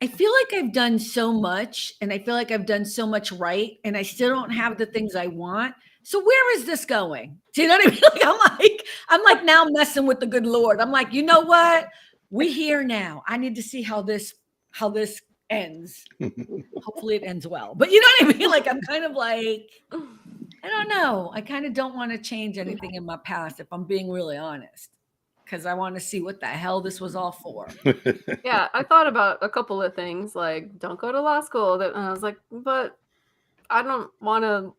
I feel like I've done so much and I feel like I've done so much right and I still don't have the things I want. So where is this going? Do you know what I mean? I'm like now messing with the good Lord. I'm like, you know what? We're here now. I need to see how this ends. Hopefully it ends well. But you know what I mean? Like I'm kind of like, I don't know. I kind of don't want to change anything in my past if I'm being really honest. Because I want to see what the hell this was all for. Yeah, I thought about a couple of things, like don't go to law school. And I was like, but I don't want to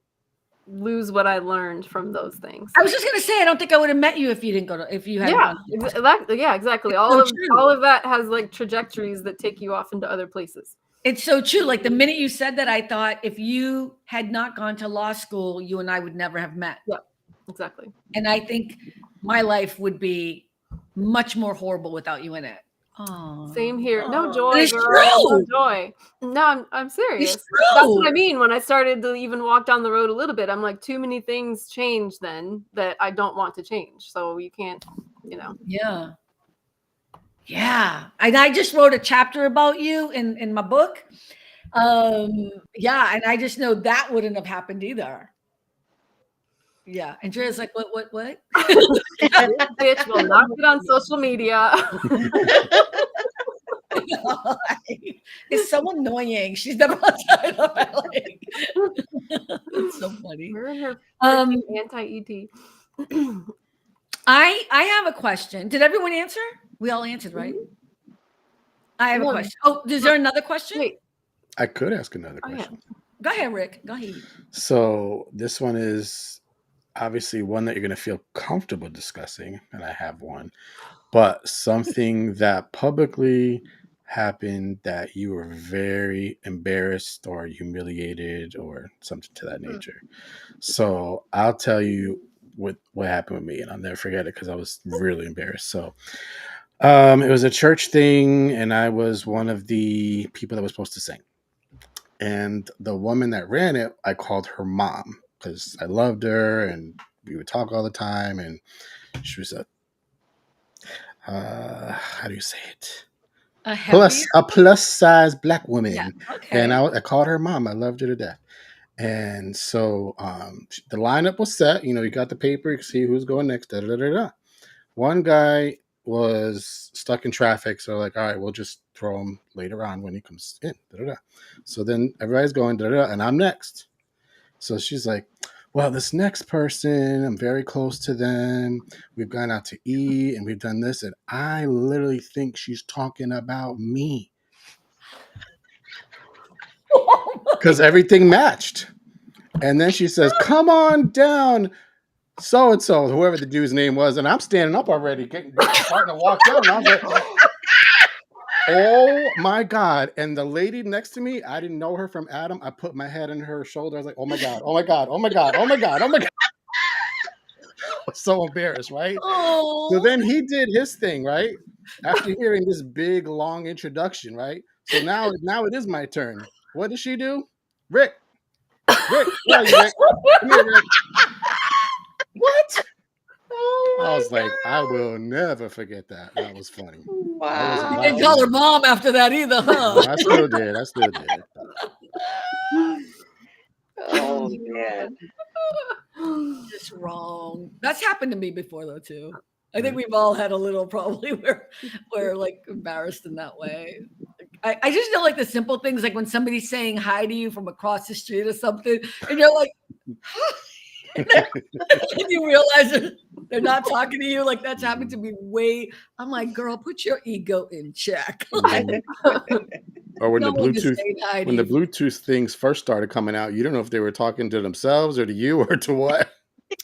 lose what I learned from those things. I was just gonna say, I don't think I would have met you if you didn't go to if you hadn't gone to yeah, exactly. It's All so of true. all of that has like trajectories that take you off into other places. It's so true. Like the minute you said that, I thought if you had not gone to law school, you and I would never have met. Yeah, exactly. And I think my life would be much more horrible without you in it. Oh, Same here. No joy, it's girl. true. No joy. No, I'm serious. It's That's true. what I mean. When I started to even walk down the road a little bit, I'm like, too many things change then that I don't want to change. So you can't, you know. Yeah. Yeah. And I just wrote a chapter about you in my book. Yeah, and I just know that wouldn't have happened either. Yeah. Andrea's like, what? This bitch will not get on social media. It's so annoying. She's never outside of my like. It's so funny. We're in her anti-ET. I have a question. Did everyone answer? We all answered, right? I have a question. Oh, is there another question? Wait. I could ask another question. Yeah. Go ahead, Rick. Go ahead. So this one is obviously one that you're going to feel comfortable discussing, and I have one, but something that publicly happened that you were very embarrassed or humiliated or something to that nature. So I'll tell you what happened with me, and I'll never forget it because I was really embarrassed. So it was a church thing, and I was one of the people that was supposed to sing. And the woman that ran it, I called her mom because I loved her and we would talk all the time. And she was how do you say it? A plus size black woman. Yeah, okay. And I called her mom. I loved her to death. And so the lineup was set. You know, you got the paper, you can see who's going next. Da, da, da, da. One guy was stuck in traffic. So like, all right, we'll just throw him later on when he comes in. Da-da-da. So then everybody's going, da-da-da, and I'm next. So she's like, well, this next person, I'm very close to them. We've gone out to eat and we've done this. And I literally think she's talking about me. Because everything matched. And then she says, come on down, so-and-so, whoever the dude's name was. And I'm standing up already, starting to walk down. And I was like, oh my God. And the lady next to me, I didn't know her from Adam. I put my head on her shoulder. I was like, oh my God, oh my God, oh my God, oh my God, oh my God. I was so embarrassed, right? Oh. So then he did his thing, right? After hearing this big, long introduction, right? So now it is my turn. What did she do? Rick, where are you, Rick? Come here, Rick. What? Oh I was my like, I God. will never forget that. That was funny. Wow. You didn't call her mom after that either, huh? No, I still did. Oh man. Just wrong. That's happened to me before though too. I think we've all had a little probably where we're like embarrassed in that way. I just know like the simple things, like when somebody's saying hi to you from across the street or something, and you're like, and you realize they're not talking to you. Like that's happened to me way. I'm like, girl, put your ego in check. Like, Or when no the one is Bluetooth saying hi to when the you. Bluetooth things first started coming out, you don't know if they were talking to themselves or to you or to what.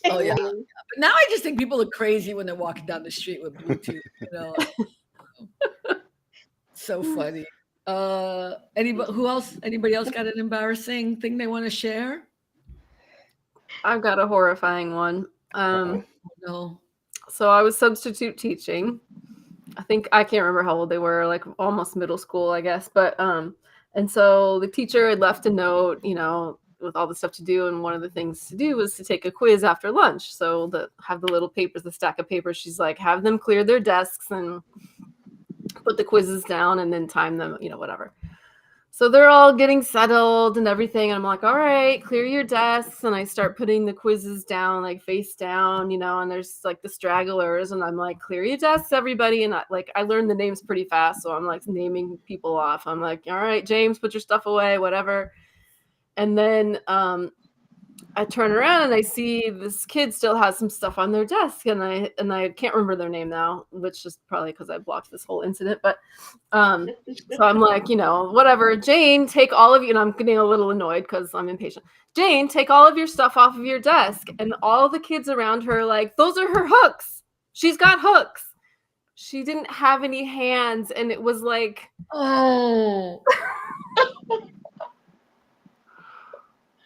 Oh yeah. But now I just think people are crazy when they're walking down the street with Bluetooth. You know, so funny. Anybody else got an embarrassing thing they want to share? I've got a horrifying one. No. So I was substitute teaching. I can't remember how old they were, like almost middle school, I guess. But and so the teacher had left a note, with all the stuff to do, and one of the things to do was to take a quiz after lunch. So have the little papers, the stack of papers. She's like, have them clear their desks and put the quizzes down, and then time them, whatever. So they're all getting settled and everything. And I'm like, all right, clear your desks. And I start putting the quizzes down, like face down, and there's like the stragglers. And I'm like, clear your desks, everybody. And I learned the names pretty fast. So I'm like naming people off. I'm like, all right, James, put your stuff away, whatever. And then I turn around and I see this kid still has some stuff on their desk, and I can't remember their name now, which is probably because I blocked this whole incident. But so I'm like, whatever, Jane, take all of you, and I'm getting a little annoyed because I'm impatient. Jane, take all of your stuff off of your desk, and all the kids around her are like, those are her hooks. She's got hooks. She didn't have any hands, and it was like, oh.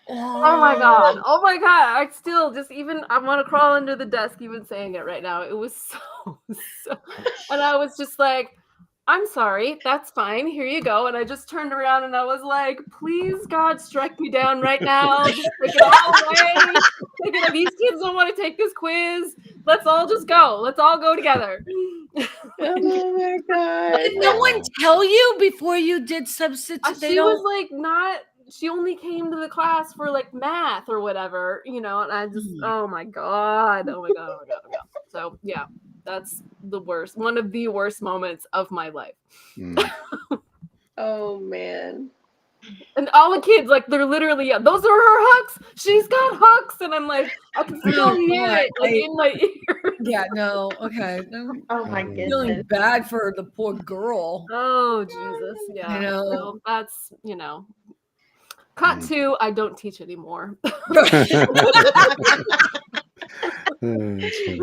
Oh my God. I still I want to crawl under the desk even saying it right now. It was so, and I was just like, I'm sorry, that's fine. Here you go. And I just turned around and I was like, please God, strike me down right now. Just take it all away. These kids don't want to take this quiz. Let's all just go. Let's all go together. Oh my God. Did no one tell you before you did substitute? Was like she only came to the class for like math or whatever, and I just, oh my God. So yeah, that's the worst, one of the worst moments of my life. Oh man. And all the kids, like, they're literally, those are her hooks. She's got hooks. And I'm like, I can still hear it like in my ear. Yeah, no, okay. Oh my I'm feeling goodness. bad for the poor girl. Oh Jesus. Yeah. So that's, cut to, I don't teach anymore.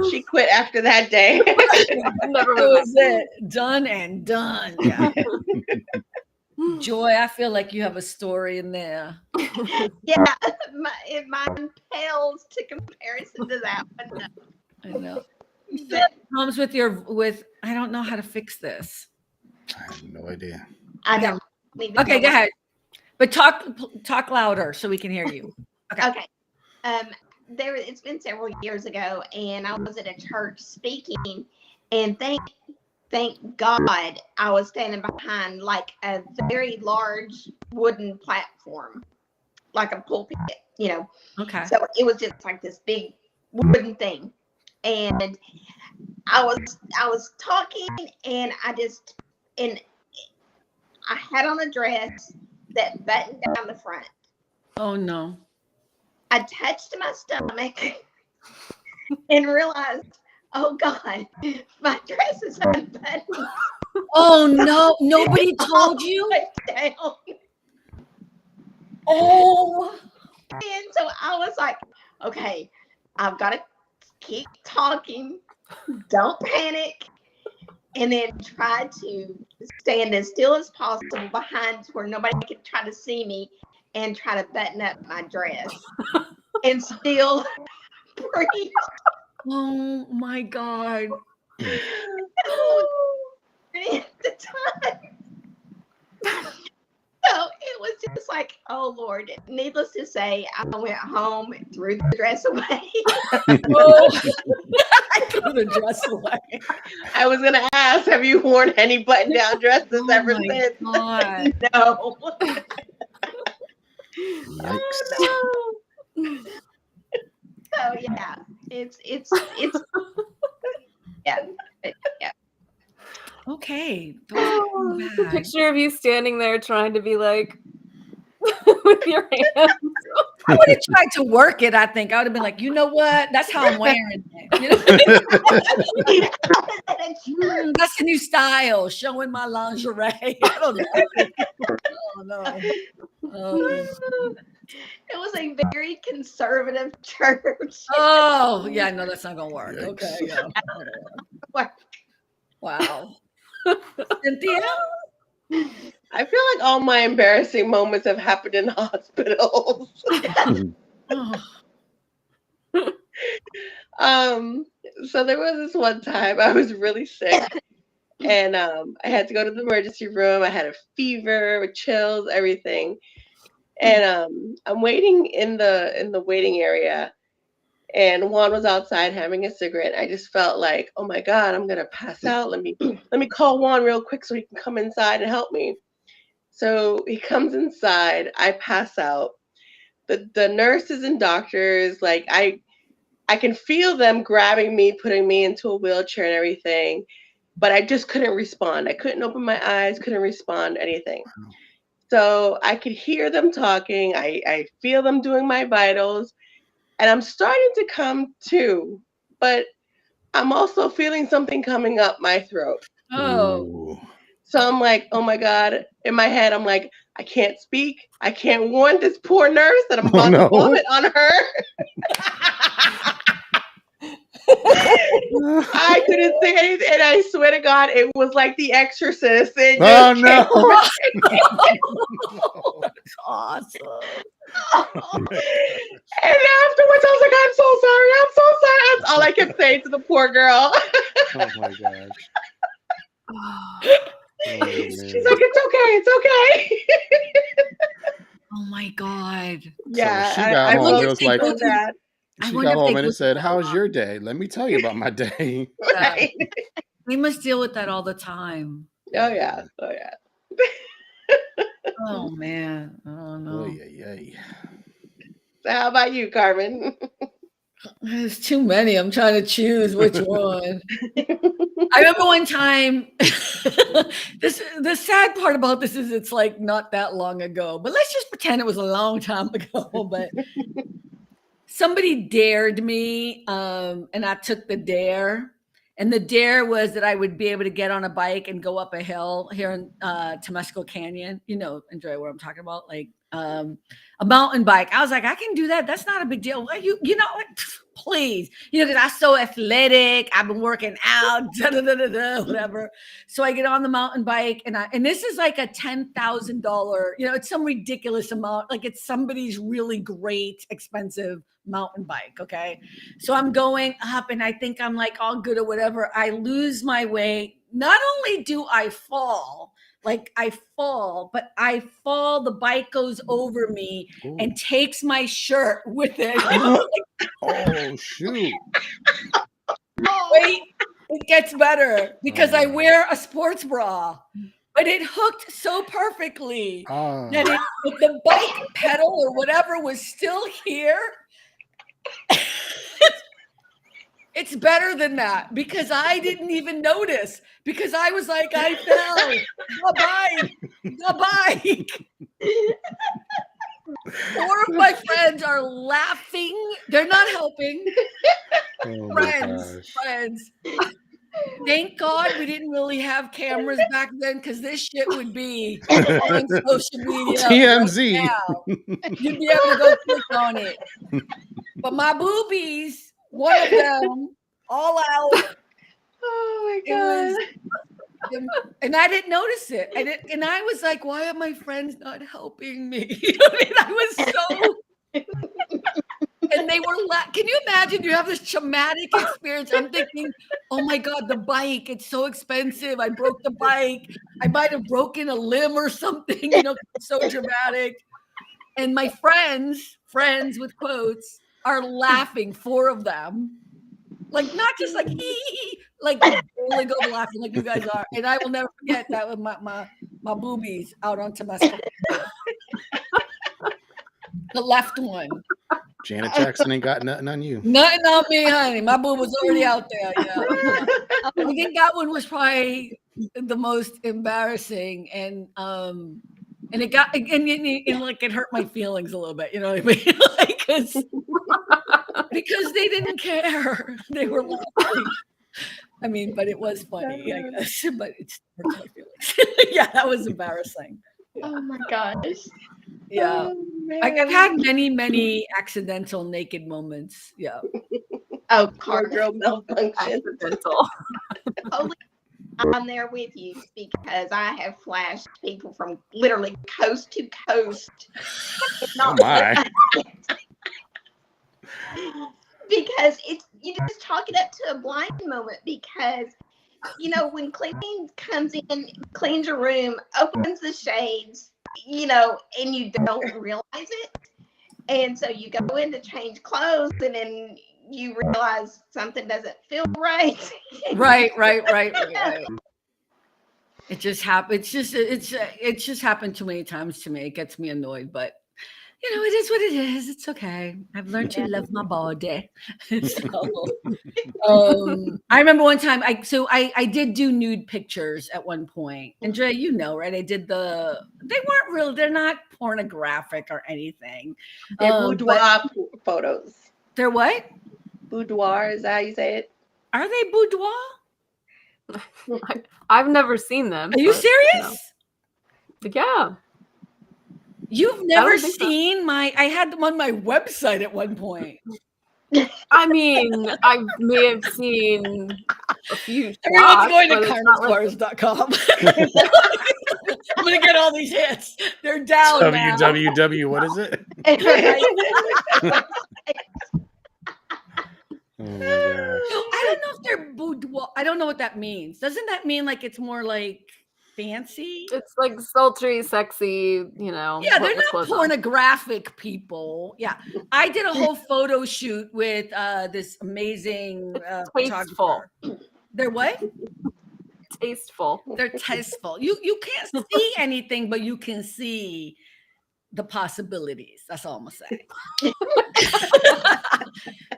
She quit after that day. Never That was it. Done and done. Yeah. Joy, I feel like you have a story in there. Yeah, mine pales to comparison to that one. I know. That comes with I don't know how to fix this. I have no idea. I don't. Okay, go ahead. But talk louder so we can hear you. Okay. It's been several years ago, and I was at a church speaking, and thank God I was standing behind like a very large wooden platform, like a pulpit, Okay. So it was just like this big wooden thing. And I was talking, and I had on a dress that buttoned down the front. Oh no. I touched my stomach and realized, oh God, my dress is unbuttoned. Oh no, nobody told you? Down. Oh. And so I was like, okay, I've got to keep talking. Don't panic. And then try to stand as still as possible behind where nobody could try to see me and try to button up my dress and still breathe. Oh my God. At the time. So it was just like, oh Lord. Needless to say, I went home, threw the dress away. Oh. I threw the dress away. I was gonna ask, have you worn any button-down dresses ever since? God. No. Yikes. Oh, no. So yeah, it's yeah. Okay. Oh, Those the are bad. picture of you standing there trying to be like with your hands. I would have tried to work it, I think. I would have been like, you know what? That's how I'm wearing it. You know? That's the new style, showing my lingerie. I don't know. It was a very conservative church. Oh, yeah, no, that's not gonna work. Yikes. Okay, yeah. Wow. Cynthia? I feel like all my embarrassing moments have happened in hospitals. Oh. So there was this one time I was really sick, and I had to go to the emergency room. I had a fever with chills, everything. And I'm waiting in the waiting area, and Juan was outside having a cigarette. I just felt like, oh my God, I'm gonna pass out. Let me call Juan real quick so he can come inside and help me. So he comes inside, I pass out. The nurses and doctors, like I can feel them grabbing me, putting me into a wheelchair and everything, but I just couldn't respond. I couldn't open my eyes, couldn't respond to anything. So I could hear them talking. I feel them doing my vitals, and I'm starting to come to, but I'm also feeling something coming up my throat. Oh. Ooh. So I'm like, oh my God. In my head, I'm like, I can't speak. I can't warn this poor nurse that I'm about to vomit on her. I couldn't say anything, and I swear to God, it was like The Exorcist. It Oh just no. That's awesome. And afterwards, I was like, I'm so sorry. I'm so sorry. That's all I kept saying to the poor girl. Oh my gosh. She's like, it's okay. It's okay. Oh my God. Yeah, So she got I home. felt It was like so bad. she got home and it said, "How's your day? Let me tell you about my day." Right. We must deal with that all the time. Oh yeah. Oh yeah. Oh man. Oh no. Oy. So how about you, Carmen? There's too many. I'm trying to choose which one. I remember one time. The sad part about this is it's like not that long ago, but let's just pretend it was a long time ago. But somebody dared me, and I took the dare. And the dare was that I would be able to get on a bike and go up a hill here in Temescal Canyon. You know, Andrea, what I'm talking about, like a mountain bike. I was like, I can do that. That's not a big deal. You know, like, please, you know, because I'm so athletic. I've been working out, whatever. So I get on the mountain bike, and this is like a $10,000. You know, it's some ridiculous amount. Like it's somebody's really great, expensive mountain bike. Okay. So I'm going up and I think I'm like all good or whatever. I lose my way. Not only do I fall, but I fall, the bike goes over me and takes my shirt with it. Oh shoot. Wait, it gets better because I wear a sports bra. But it hooked so perfectly that the bike pedal or whatever was still here. It's better than that because I didn't even notice because I was like, I fell. The bike. 4 of my friends are laughing. They're not helping. Oh my gosh. Friends. Thank God we didn't really have cameras back then because this shit would be on social media. TMZ. Right now. You'd be able to go click on it. But my boobies, one of them, all out. Oh my It god. was, and I didn't notice it. And I was like, why are my friends not helping me? You know what I mean? I was so. And they were can you imagine you have this traumatic experience? I'm thinking, oh my God, the bike, it's so expensive. I broke the bike. I might have broken a limb or something, you know, it's so dramatic. And my friends with quotes, are laughing, 4 of them. Like not just like like only go laughing like you guys are. And I will never forget that with my boobies out onto my screen. The left one. Janet Jackson ain't got nothing on you. Nothing on me, honey. My boob was already out there. Yeah. I think that one was probably the most embarrassing, and it got and like it hurt my feelings a little bit. You know what I mean? Like, because they didn't care. They were laughing. I mean, but it was funny, I guess. But it hurt my feelings. Yeah, that was embarrassing. Yeah. Oh my gosh. Yeah. Oh, I've had many accidental naked moments. Yeah. Oh, wardrobe malfunction. Accidental. Totally, I'm there with you because I have flashed people from literally coast to coast. Oh my. Because it's you just chalk it up to a blind moment because you know when cleaning comes in, cleans your room, opens the shades, you know, and you don't realize it. And so you go in to change clothes and then you realize something doesn't feel right. Right. It just happened. It's just happened too many times to me. It gets me annoyed, but you know, it is what it is. It's okay. I've learned to love my body. So, I remember one time I did do nude pictures at one point. And Dre, you know, right? They weren't real, they're not pornographic or anything. They're boudoir photos. They're what? Boudoir, is that how you say it? Are they boudoir? I've never seen them. Are you serious? No. Yeah. You've never seen I had them on my website at one point. I mean, I may have seen a few. Everyone's going to carmensuarez.com. I'm going to get all these hits. They're down now. www. What is it? Oh my gosh. I don't know if they're boudoir. I don't know what that means. Doesn't that mean like it's more like fancy? It's like sultry, sexy, you know. Yeah, they're not pornographic people. Yeah. I did a whole photo shoot with this amazing tasteful. They're what? Tasteful. They're tasteful. You can't see anything, but you can see the possibilities. That's all I'm gonna say.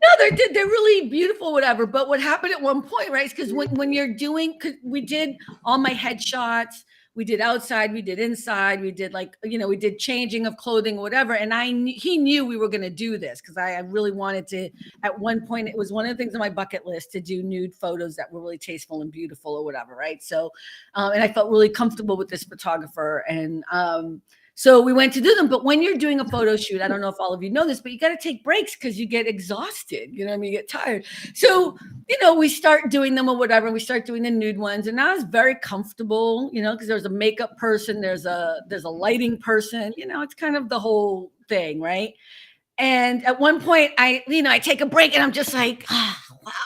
No, they're really beautiful, whatever. But what happened at one point, right? Is because when you're doing, cause we did all my headshots, we did outside, we did inside, we did like, you know, we did changing of clothing, whatever. And he knew we were going to do this because I really wanted to. At one point, it was one of the things on my bucket list to do nude photos that were really tasteful and beautiful or whatever, right? So, and I felt really comfortable with this photographer and. So we went to do them, but when you're doing a photo shoot, I don't know if all of you know this, but you got to take breaks because you get exhausted, you know what I mean? You get tired. So, you know, we start doing them or whatever. We start doing the nude ones and I was very comfortable, you know, because there's a makeup person, there's a lighting person, you know, it's kind of the whole thing, right? And at one point I take a break and I'm just like, wow,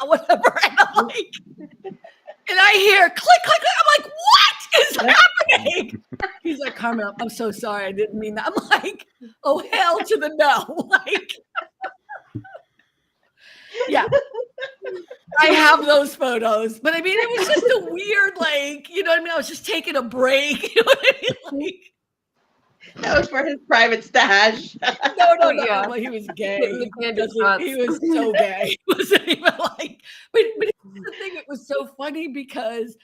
whatever. And I'm like, and I hear click, click, click. I'm like, what is happening? He's like, Carmen, I'm so sorry. I didn't mean that. I'm like, oh, hell to the no. Like, yeah. I have those photos. But I mean, it was just a weird, like, you know what I mean? I was just taking a break. You know what I mean? Like, that was for his private stash. No. Yeah. Well, he was gay. He was so gay. wasn't even like, but the thing, it was so funny because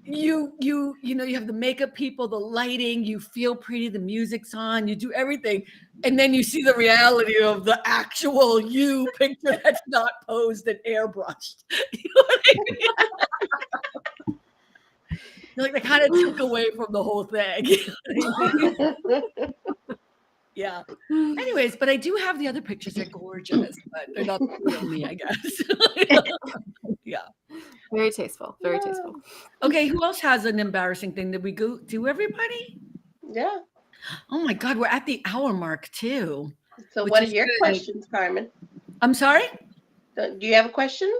you know, you have the makeup people, the lighting, you feel pretty, the music's on, you do everything, and then you see the reality of the actual you picture that's not posed and airbrushed. You know what I mean? Like, they kind of took away from the whole thing. You know what I mean? Yeah. Anyways, but I do have the other pictures. They're gorgeous, but they're not the real me, I guess. Yeah. Very tasteful. Very tasteful. Okay, who else has an embarrassing thing? Did we go do everybody? Yeah. Oh my God, we're at the hour mark too. So Which what are is your good. questions, Carmen? I'm sorry? Do you have a question?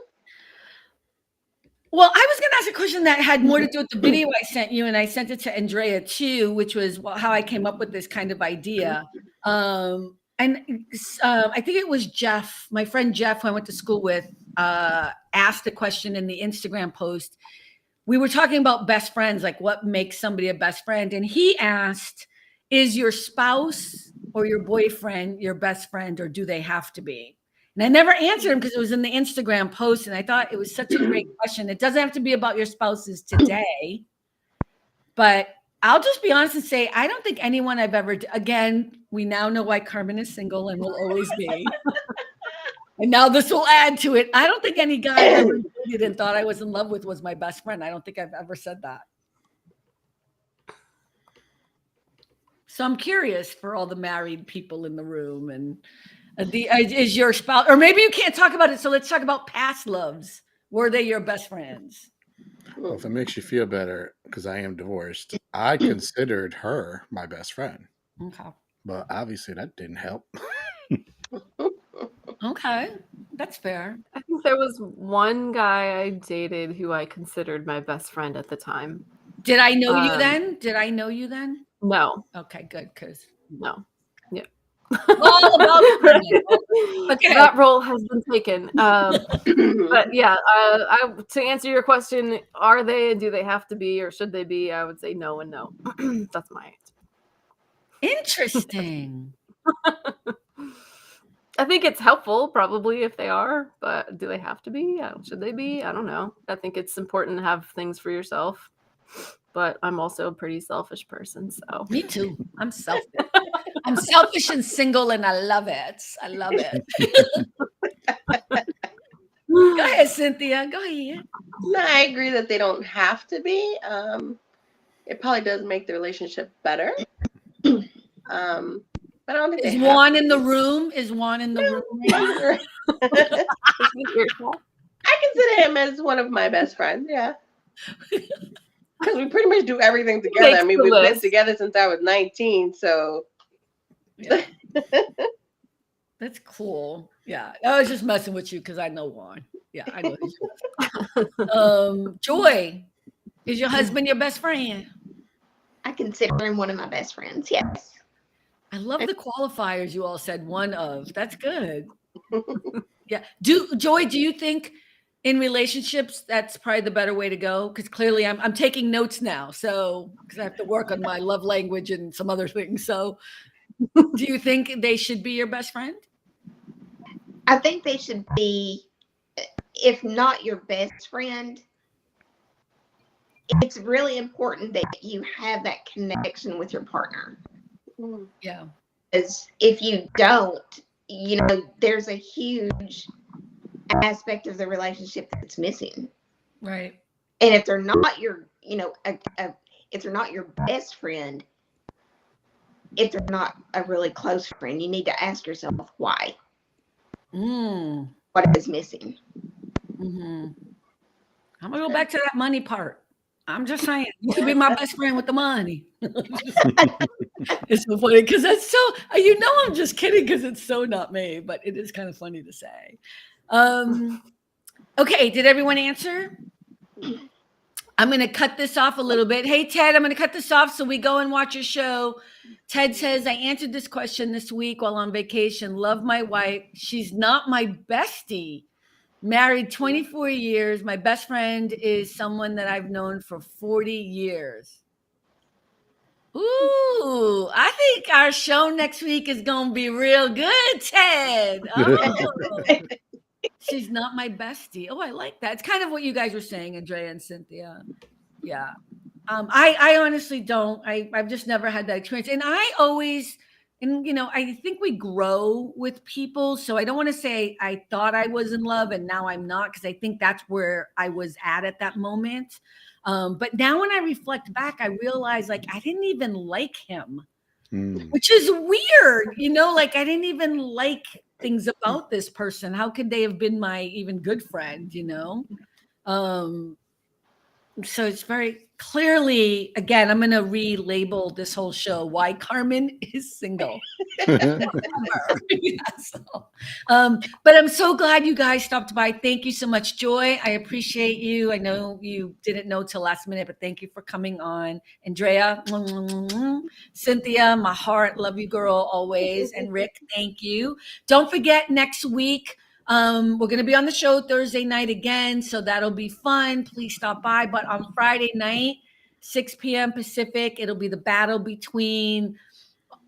Well, I was going to ask a question that had more to do with the video I sent you, and I sent it to Andrea too, which was how I came up with this kind of idea. I think it was Jeff, my friend Jeff, who I went to school with, asked the question in the Instagram post. We were talking about best friends, like what makes somebody a best friend. And he asked, is your spouse or your boyfriend your best friend, or do they have to be? And I never answered him because it was in the Instagram post. And I thought it was such a great question. It doesn't have to be about your spouses today, but I'll just be honest and say, I don't think anyone I've ever, again, we now know why Carmen is single and will always be. And now this will add to it. I don't think any guy I ever dated and thought I was in love with was my best friend. I don't think I've ever said that. So I'm curious for all the married people in the room, and is your spouse, or maybe you can't talk about it. So let's talk about past loves. Were they your best friends? Well, if it makes you feel better, because I am divorced, I considered her my best friend. Okay. But obviously that didn't help. Okay. That's fair. I think there was one guy I dated who I considered my best friend at the time. Did I know you then? Did I know you then? No. Okay, good. Because No. Yeah. all about okay. That role has been taken. But yeah, to answer your question, are they and do they have to be, or should they be? I would say no and no. That's my answer. Interesting. I think it's helpful, probably, if they are, but do they have to be? Should they be? I don't know. I think it's important to have things for yourself, but I'm also a pretty selfish person, so. Me too. I'm selfish. I'm selfish and single, and I love it. I love it. Go ahead, Cynthia. Go ahead. No, I agree that they don't have to be. It probably does make the relationship better. But I don't think Is Juan in the room? Is Juan in the room? I consider him as one of my best friends, yeah. Because we pretty much do everything together. I mean, we've been together since I was 19, so. Yeah. That's cool. Yeah, I was just messing with you because I know Juan. Yeah, I know. Joy, is your husband your best friend? I consider him one of my best friends. Yes. I love the qualifiers you all said. One of. That's good. Yeah. Joy, do you think in relationships that's probably the better way to go? Because clearly I'm taking notes now, so because I have to work on my love language and some other things. So, do you think they should be your best friend? I think they should be, if not your best friend. It's really important that you have that connection with your partner. Yeah. Because if you don't, there's a huge aspect of the relationship that's missing. Right. And if they're not your, if they're not your best friend, if they're not a really close friend, you need to ask yourself why. What is missing? Mm-hmm. I'm gonna go back to that money part. I'm just saying, you could be my best friend with the money. It's so funny because that's so, I'm just kidding because it's so not me, but it is kind of funny to say. Okay, did everyone answer? I'm going to cut this off a little bit. Hey, Ted, I'm going to cut this off so we go and watch your show. Ted says, I answered this question this week while on vacation. Love my wife. She's not my bestie. Married 24 years. My best friend is someone that I've known for 40 years. Ooh, I think our show next week is going to be real good, Ted. Oh. She's not my bestie. Oh, I like that. It's kind of what you guys were saying, Andrea and Cynthia. Yeah. I honestly don't. I've just never had that experience. And I always, and I think we grow with people. So I don't want to say I thought I was in love and now I'm not, because I think that's where I was at that moment. But now when I reflect back, I realize like I didn't even like him, which is weird, like I didn't even like things about this person. How could they have been my even good friend, So it's very clearly, again, I'm going to relabel this whole show why Carmen is single. Yeah, so, but I'm so glad you guys stopped by. Thank you so much, Joy. I appreciate you. I know you didn't know till last minute, but thank you for coming on. Andrea, Cynthia, my heart, love you, girl, always. And Rick, thank you. Don't forget next week. We're going to be on the show Thursday night again, so that'll be fun. Please stop by. But on Friday night, 6 p.m. Pacific, it'll be the battle between,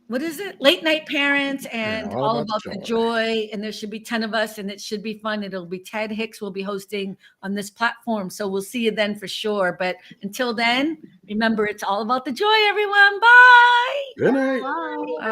what is it? Late Night Parents and All About the Joy. And there should be 10 of us, and it should be fun. It'll be Ted Hicks will be hosting on this platform. So we'll see you then for sure. But until then, remember, it's all about the joy, everyone. Bye. Good night. Bye.